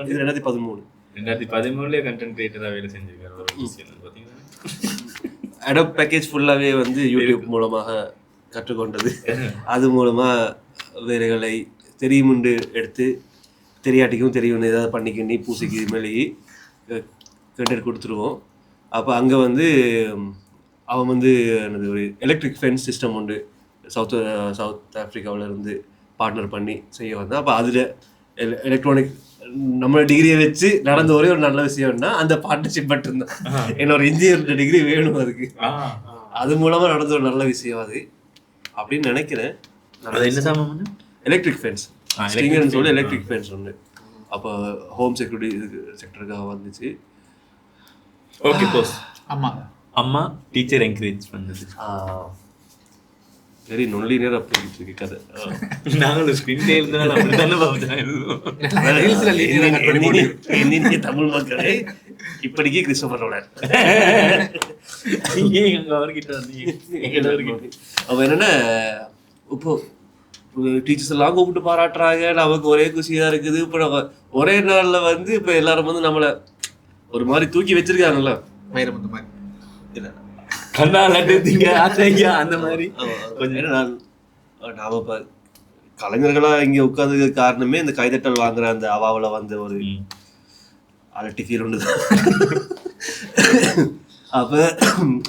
இது 2013. 2013 கண்டென்ட் கிரியேட்டராக வேலை செஞ்சிருக்காரு. ஒரு விஷயம் பார்த்தீங்கன்னா அடோப் பேக்கேஜ் ஃபுல்லாகவே வந்து யூடியூப் மூலமாக கற்றுக்கொண்டது. அது மூலமாக வேலைகளை தெரியுமுண்டு எடுத்து தெரியாட்டிக்கும் தெரியும்னு ஏதாவது பண்ணிக்கிண்டி பூசிக்கு மேலேயே கண்டென்ட் கொடுத்துருவோம். அப்போ அங்கே வந்து அவன் வந்து எனது ஒரு எலக்ட்ரிக் ஃபென்ஸ் சிஸ்டம் உண்டு, சவுத் ஆஃப்ரிக்காவில் இருந்து பார்ட்னர் பண்ணி செய்ய வந்தேன். அப்போ அதில் எலக்ட்ரானிக் நம்ம டிகிரியை வச்சு நடந்த ஒரே ஒரு நல்ல விஷயம்னா அந்த பார்ட்னர்ஷிப் மட்டும்தான். என்னோட இன்ஜினியர் டிகிரி வேணும் அதுக்கு. அது மூலமாக நடந்த ஒரு நல்ல விஷயம் அது அப்படின்னு நினைக்கிறேன். எலக்ட்ரிக் ஃபென்ஸ் ஸ்டிங்கர்னு சொல்லி எலக்ட்ரிக் ஃபென்ஸ் உண்டு. அப்போ ஹோம் செக்யூரிட்டி இதுக்கு செக்டருக்காக வந்துச்சு. ஓகே, போஸ் அம்மா டீச்சர் என்கரேஜ் பண்ணது. வெரி நொல்லி நேரம் போயிட்டு இருக்கு கதை. நாங்களும் ஸ்கிரீன்லே இருந்தாலும் அப்படித்தானே பார்த்தேன். தமிழ் மக்களே, இப்படிக்கு கிறிஸ்டோபர் ரோலர் அவர்கிட்ட அவன் என்னன்னா இப்போ டீச்சர்ஸ் எல்லாம் கூப்பிட்டு பாராட்டுறாங்க, நமக்கு ஒரே குஷியா இருக்குது. இப்போ நம்ம ஒரே நாள்ல வந்து இப்போ எல்லாரும் வந்து நம்மளை ஒரு மாதிரி தூக்கி வச்சிருக்காங்கல்ல, வைரமுத்து மாதிரி. இல்லை கண்ணா லட்டுங்க ஆசையா அந்த மாதிரி கொஞ்சம். நாம இப்போ கலைஞர்களாக இங்கே உட்காந்துருக்க காரணமே இந்த கைதட்டல் வாங்குற அந்த அவாவில் வந்து ஒரு அலட்டி ஃபீல் ஒன்று தான். அப்போ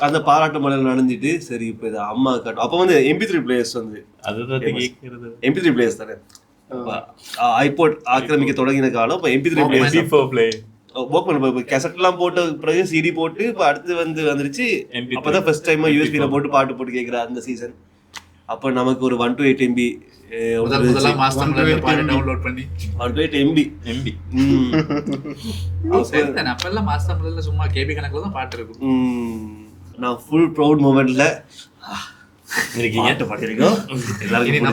அந்த பாராட்டு மலையில் நடந்துட்டு சரி இப்போ இது அம்மா காட்டும். அப்போ வந்து MP3 பிளேயர்ஸ் வந்து MP3 பிளேயர்ஸ் தானே ஐபோட் ஆக்கிரமிக்க தொடங்கின காலம். இப்போ MP3 பிளேயர்ஸ் கேசட்லாம் போட்டு பிறகு CD போட்டு இப்போ அடுத்து வந்துருச்சு. அப்போதான் ஃபர்ஸ்ட் டைம் USB போட்டு பாட்டு போட்டு கேட்குற அந்த சீசன். அப்போ நமக்கு ஒரு 1 to 8 MB டவுன்லோட் பண்ணி 1 to 8 MB. அப்பெல்லாம் மாஸ்டர் சும்மா KB கணக்குல தான் பாட்டு இருக்கும். நான் ஃபுல் ப்ரௌட் மூமெண்ட்ல இருக்கீங்க, பாட்டிருக்கோம் எல்லாருக்கும்.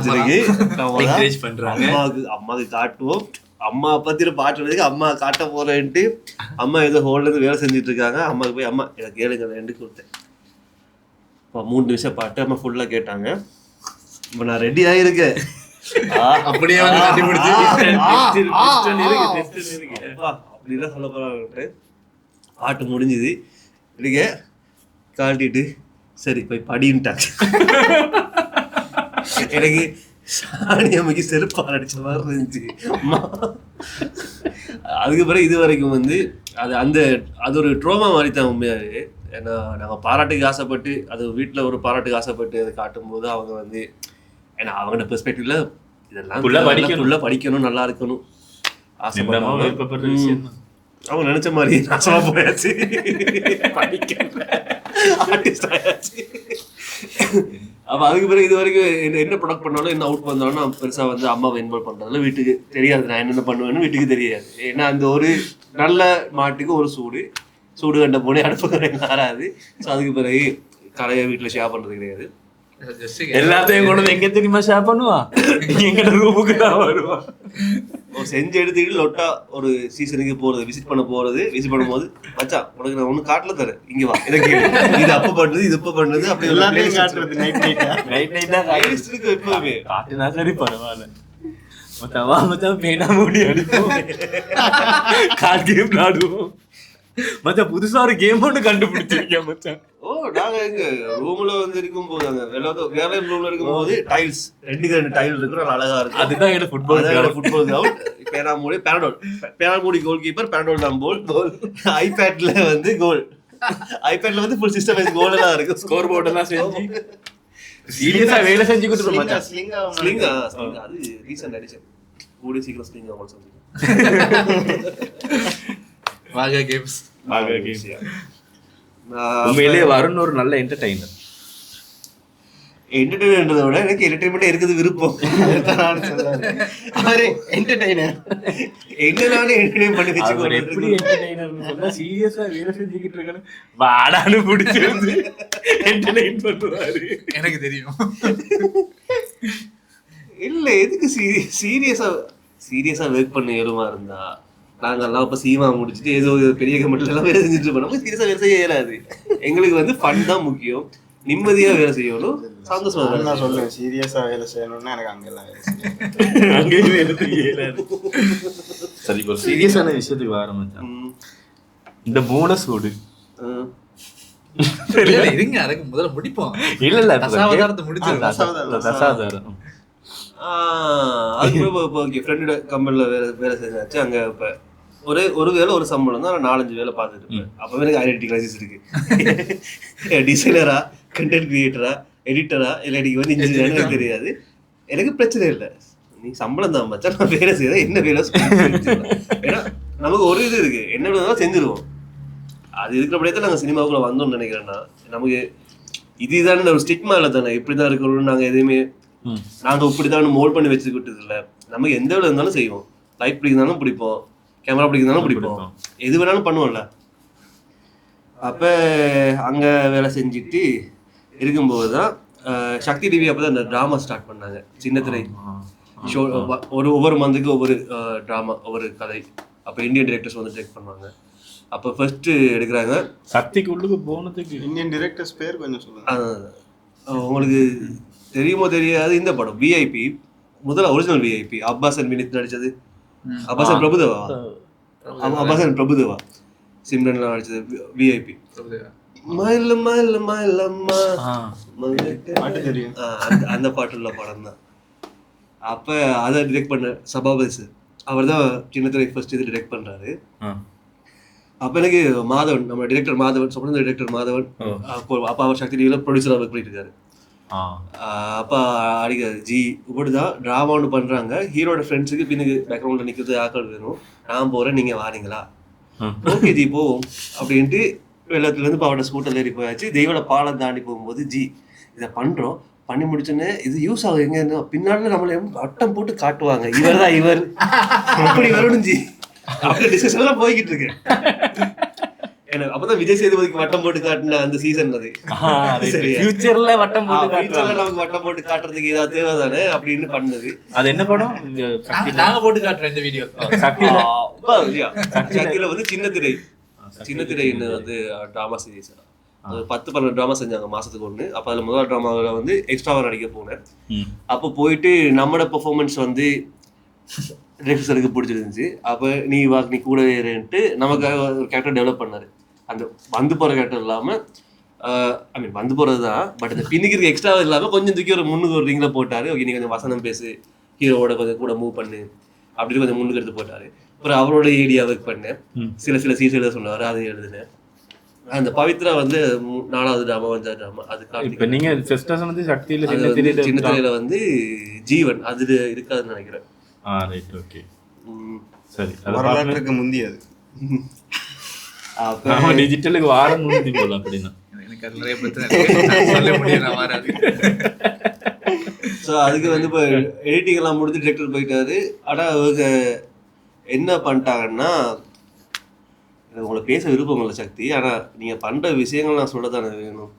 அம்மாவுக்கு காட்டுவோம், அம்மா பத்திர பாட்டு அம்மா காட்ட போறேன்ட்டு அம்மா ஏதோ ஹோல்ல இருந்து வேலை செஞ்சுட்டு இருக்காங்க. அம்மாவுக்கு போய் அம்மா எனக்கு கேளுங்க கொடுத்தேன். 3 நிமிஷம் பாட்டு அம்மா ஃபுல்லா கேட்டாங்க. இப்போ நான் ரெடி ஆகிருக்கேன். அப்படியே அப்படிதான் சொல்ல போறாங்க. பாட்டு முடிஞ்சுது, இருக்க காட்டிட்டு சரி போய் படின்ட்டாங்க. எனக்கு சாணி அம்மைக்கு செருப்பால் அடிச்ச மாதிரி இருந்துச்சு. அதுக்கு பிறகு இது வரைக்கும் வந்து அது ஒரு ட்ரோமா மாதிரி தான் உண்மையாவே. ஏன்னா நாங்கள் பாராட்டுக்கு ஆசைப்பட்டு அது வீட்டில் ஒரு பாராட்டுக்கு ஆசைப்பட்டு அதை காட்டும்போது அவங்க வந்து ஏன்னா அவங்களோட பெர்ஸ்பெக்டிவ்ல இதெல்லாம் படிக்கணும் நல்லா இருக்கணும் ஆசைப்படுறாங்க. அவங்க நினைச்ச மாதிரி நாசமா போயாச்சு, ஆர்டிஸ்ட் ஆயாச்சு. அப்போ அதுக்கு பிறகு இது வரைக்கும் என்ன ப்ரொடக்ட் பண்ணாலும் என்ன அவுட் பண்ணாலும் நான் பெருசாக வந்து அம்மாவை இன்வால்வ் பண்ணுறதுல வீட்டுக்கு தெரியாது, நான் என்னென்ன பண்ணுவேன்னு வீட்டுக்கு தெரியாது. ஏன்னா அந்த ஒரு நல்ல மாட்டுக்கு ஒரு சூடு கண்ட போனே அடுப்பு கடையில் ஆறாது. ஸோ அதுக்கு பிறகு கடையை வீட்டில் ஷேர் பண்ணுறது கிடையாது. எல்லாத்தையும் கொண்டு எங்க தெரியுமா ஷேர் பண்ணுவான், எங்க ரூமுக்கு தான் வருவான். செஞ்சு எடுத்துக்கிட்டு லொட்டா ஒரு சீசனுக்கு போறது, விசிட் பண்ணும்போது மச்சான் உனக்கு நான் ஒண்ணு காட்டல தரேன், இங்க வா எனக்கு இது அப்ப பண்ணுது இது இப்ப பண்ணுது அப்படி எல்லாத்தையும் காட்டுறது. நைட் எப்பவுமே காட்டுனா சரி பரவாயில்ல, மச்சான் பேனா மூடி அடிப்போம், கார்டு கேம் விளாடுவோம். மச்சான் புதுசா ஒரு கேம் ஒன்று கண்டுபிடிச்சிருக்கேன் மச்சான். நாங்க எங்க ரூம்ல வந்து இருக்கும் போது அங்க வேலை ரூம்ல இருக்கும் போது டைல்ஸ் 2 டைல் இருக்கு, அழகா இருக்கு. அதுதான் எங்க ஃபுட்பால் கிரவுண்ட். பேனாமூடி கோல் கீப்பர், பேனடோல் தான் கோல். ஐபேட்ல வந்து கோல், ஐபேட்ல வந்து ஃபுல் சிஸ்டம் கோல் எல்லாம் இருக்கு, ஸ்கோர் போர்ட் எல்லாம் செஞ்சு சீரியஸா வேலை செஞ்சு கொடுத்துருவோம் மச்சான். ஸ்லிங்கா அது ரீசன்ட் எடிஷன், கூடி சீக்கிரம் ஸ்லிங்கா உங்களுக்கு சொல்லுங்க. வாகா கேம்ஸ் உண்மையிலேயே வரும்னு ஒரு நல்ல என்டர்டைனர். என்டர்டைன்மெண்ட்றத விட எனக்கு என்டர்டைன்மெண்ட் இருக்குது விருப்பம். என்ன நானே என்டர்டைன் பண்ணி வச்சுக்கோங்க. எப்படி என்டர்டைனர்னு சொன்னா சீரியஸா வேலை செஞ்சுக்கிட்டு இருக்கேன்னு வாடான்னு பிடிச்சிருந்து என்டர்டைன் பண்ணுவாரு. எனக்கு தெரியும். இல்ல எதுக்கு சீரியஸா ஒர்க் பண்ண ஏழுமா இருந்தா நாங்கெல்லாம் இப்ப சீமா முடிச்சுட்டு ஏதோ பெரிய கம்பெனில எல்லாம் வேலை செஞ்சுட்டு போனோம். சீரியஸா வேலை செய்ய இயலாது. எங்களுக்கு வந்து ஃபன் தான் முக்கியம், நிம்மதியா வேலை செய்யணும், சந்தோஷமா. நான் சொல்லுவேன் சீரியஸா வேலை செய்யணும்னா எனக்கு அங்கெல்லாம் வேலை செய்யணும். சரி, ஒரு சீரியஸான விஷயத்துக்கு வர மச்சான். இந்த போனஸ் ஓடு இருங்க, அதுக்கு முதல்ல முடிப்போம். இல்ல தசாவதாரத்தை முடிச்சிருக்கோம். தசாவதாரம் அது ஃப்ரெண்டோட கம்பெனில வேலை செஞ்சாச்சு. அங்க இப்ப ஒரு வேலை ஒரு சம்பளம் தான், 4-5 வேலை பார்த்துட்டு இருப்பேன். அப்பவே எனக்கு ஐடென்டிட்டி கிரைசிஸ் இருக்கு. டிசைனரா, கண்டென்ட் கிரியேட்டரா, எடிட்டரா, இல்லை எனக்கு வந்து இன்ஜினியர் எனக்கு தெரியாது. எனக்கு பிரச்சனை இல்லை, நீ சம்பளம் தான் மச்சா, நான் வேலை செய்யறேன், என்ன வேலை. ஏன்னா நமக்கு ஒரு இது இருக்கு, என்ன வேணாலும் செஞ்சிருவோம். அது இருக்கிறபடியே தான் நாங்கள் சினிமாவுக்குள்ள வந்தோம்னு நினைக்கிறேன்னா, நமக்கு இதுதானே ஒரு ஸ்டிக்மா இல்லை தானே, இப்படிதான் இருக்கணும்னு நாங்கள் எதுவுமே நாங்கள் இப்படிதான் மோல்ட் பண்ணி வச்சுக்கிட்டது இல்லை. நமக்கு எந்த வேலை இருந்தாலும் செய்வோம், லைட் பிடிக்கிறதாலும் பிடிப்போம், கேமரா பிடிக்கிறதாலும் பிடிப்போம், எது வேணாலும் பண்ணுவோம்ல. அப்போ அங்கே வேலை செஞ்சுட்டு இருக்கும்போது தான் சக்தி டிவி அப்போ தான் இந்த ட்ராமா ஸ்டார்ட் பண்ணாங்க, சின்னத்திரை ஷோ. ஒவ்வொரு மந்த்துக்கு ஒவ்வொரு ட்ராமா, ஒவ்வொரு கதை. அப்போ இந்தியன் டிரெக்டர்ஸ் வந்து டேக் பண்ணுவாங்க. அப்போ ஃபர்ஸ்ட் எடுக்கிறாங்க. சக்திக்கு உள்ளுக்கு போனதுக்கு இந்தியன் டிரெக்டர்ஸ் பேர் கொஞ்சம் சொல்லுங்க. உங்களுக்கு தெரியுமோ தெரியாது, இந்த படம் விஐபி, முதல்ல original VIP, Abbas and Vineeth நடிச்சது. அப்பாஸ் அண்ட் பிரபுதேவா சிம்ரன்லாம் நடிச்சது விஐபி. அந்த பாட்டுள்ள படம் தான். அப்ப அதை டிரெக்ட் பண்ண சபாபதி, அவர் தான் சின்னத்திரை ஃபர்ஸ்ட் இது டிரெக்ட் பண்றாரு. அப்ப எனக்கு மாதவன், நம்ம டிரெக்டர் மாதவன், சொன்ன டிரெக்டர் மாதவன், அப்ப அவர் சக்தி டிவில ப்ரொடியூசரா ஒர்க் பண்ணிட்டு இருக்காரு. அப்பா அடிக்காது ஜி இப்படிதான் ட்ராமா ஒன்று பண்றாங்க, ஹீரோட ஃப்ரெண்ட்ஸுக்கு பின்னுக்கு பேக்ரவுண்ட்ல நிக்கிறது ஆக்கள் வேணும், நான் போறேன் நீங்க வாரீங்களா, ஓகே ஜி போவோம் அப்படின்ட்டு வெள்ளத்துல இருந்து பாவோட ஸ்கூட்டர்ல ஏறி போயாச்சு. தெய்வட பாலம் தாண்டி போகும்போது ஜி இதை பண்றோம், பண்ணி முடிச்சோன்னே இது யூஸ் ஆகும் எங்க பின்னாடி நம்மள வட்டம் போட்டு காட்டுவாங்க, இவர் தான் இவர் அப்படி வரணும் ஜி, அப்படி டிஸ்கஷன் எல்லாம் போய்கிட்டு இருக்கு. எனக்கு அப்பதான் விஜய் சேதுபதிக்கு வட்டம் போட்டு காட்டின அந்த சீசன் அது. ஃபியூச்சர்ல வட்டம் போட்டு நமக்கு வட்டம் போட்டு காட்டுறதுக்கு ஏதாவது தேவைதானே அப்படின்னு பண்ணது. அது என்ன படம்? நாங்க போட்டு காட்டுறோம் இந்த வீடியோ. சக்தியில வந்து சின்னத்திரைன்னு வந்து டிராமா சீரீஸ் 10-12 ட்ராமா செஞ்சாங்க மாசத்துக்கு ஒன்று. அப்போ அதில் முதல் ட்ராமாவில் வந்து எக்ஸ்ட்ராவாக நடிக்க போனேன். அப்போ போயிட்டு நம்மளோட பெர்ஃபார்மன்ஸ் வந்து டிரெக்டருக்கு பிடிச்சிருந்துச்சு. அப்போ நீ கூடவே இருந்துட்டு நமக்காக ஒரு கேரக்டர் டெவலப் பண்ணாரு. அந்த வந்து போகிற கேரக்டர் இல்லாமல் ஐ மீன் வந்து போகிறது தான், பட் அந்த பின்னிக்கு எக்ஸ்ட்ராவாக இல்லாமல் கொஞ்சம் தூக்கி ஒரு முன்னுக்கு ஒரு ரிங்கில் போட்டார். ஓகே நீ கொஞ்சம் வசனம் பேசு, ஹீரோவோட கொஞ்சம் கூட மூவ் பண்ணு அப்படின்னு கொஞ்சம் முன்னுக்கு எடுத்து போட்டார். அப்புறம் அவரோட ஏடியா ஒர்க் பண்ணேன். சில சீசன் சொன்னாரு, அதை எழுதினேன். அந்த பவித்ரா வந்து 4வது ட்ராமா 5வது ட்ராமா அது இப்ப நீங்க ஃபர்ஸ்ட் வந்து சக்தியில சின்ன திரையில வந்து ஜீவன் அது இருக்காதுன்னு நினைக்கிறேன். ரைட் ஓகே சரி. வரலாற்றுக்கு முந்தியது டிஜிட்டலுக்கு வாரம் முந்தி போகலாம் அப்படின்னா எனக்கு அது நிறைய பிரச்சனை இருக்கு, சொல்ல முடியும் வராது. ஸோ அதுக்கு வந்து இப்போ எடிட்டிங் எல்லாம் முடிஞ்சு டிரெக்டர் போயிட்டாரு. ஆனால் அவங்க என்ன பண்ணிட்டாங்கன்னா, உங்களை பேச விருப்பம் இல்லை சக்தி, ஆனால் நீங்கள் பண்ணுற விஷயங்கள் நான் சொல்ல தானே வேணும்.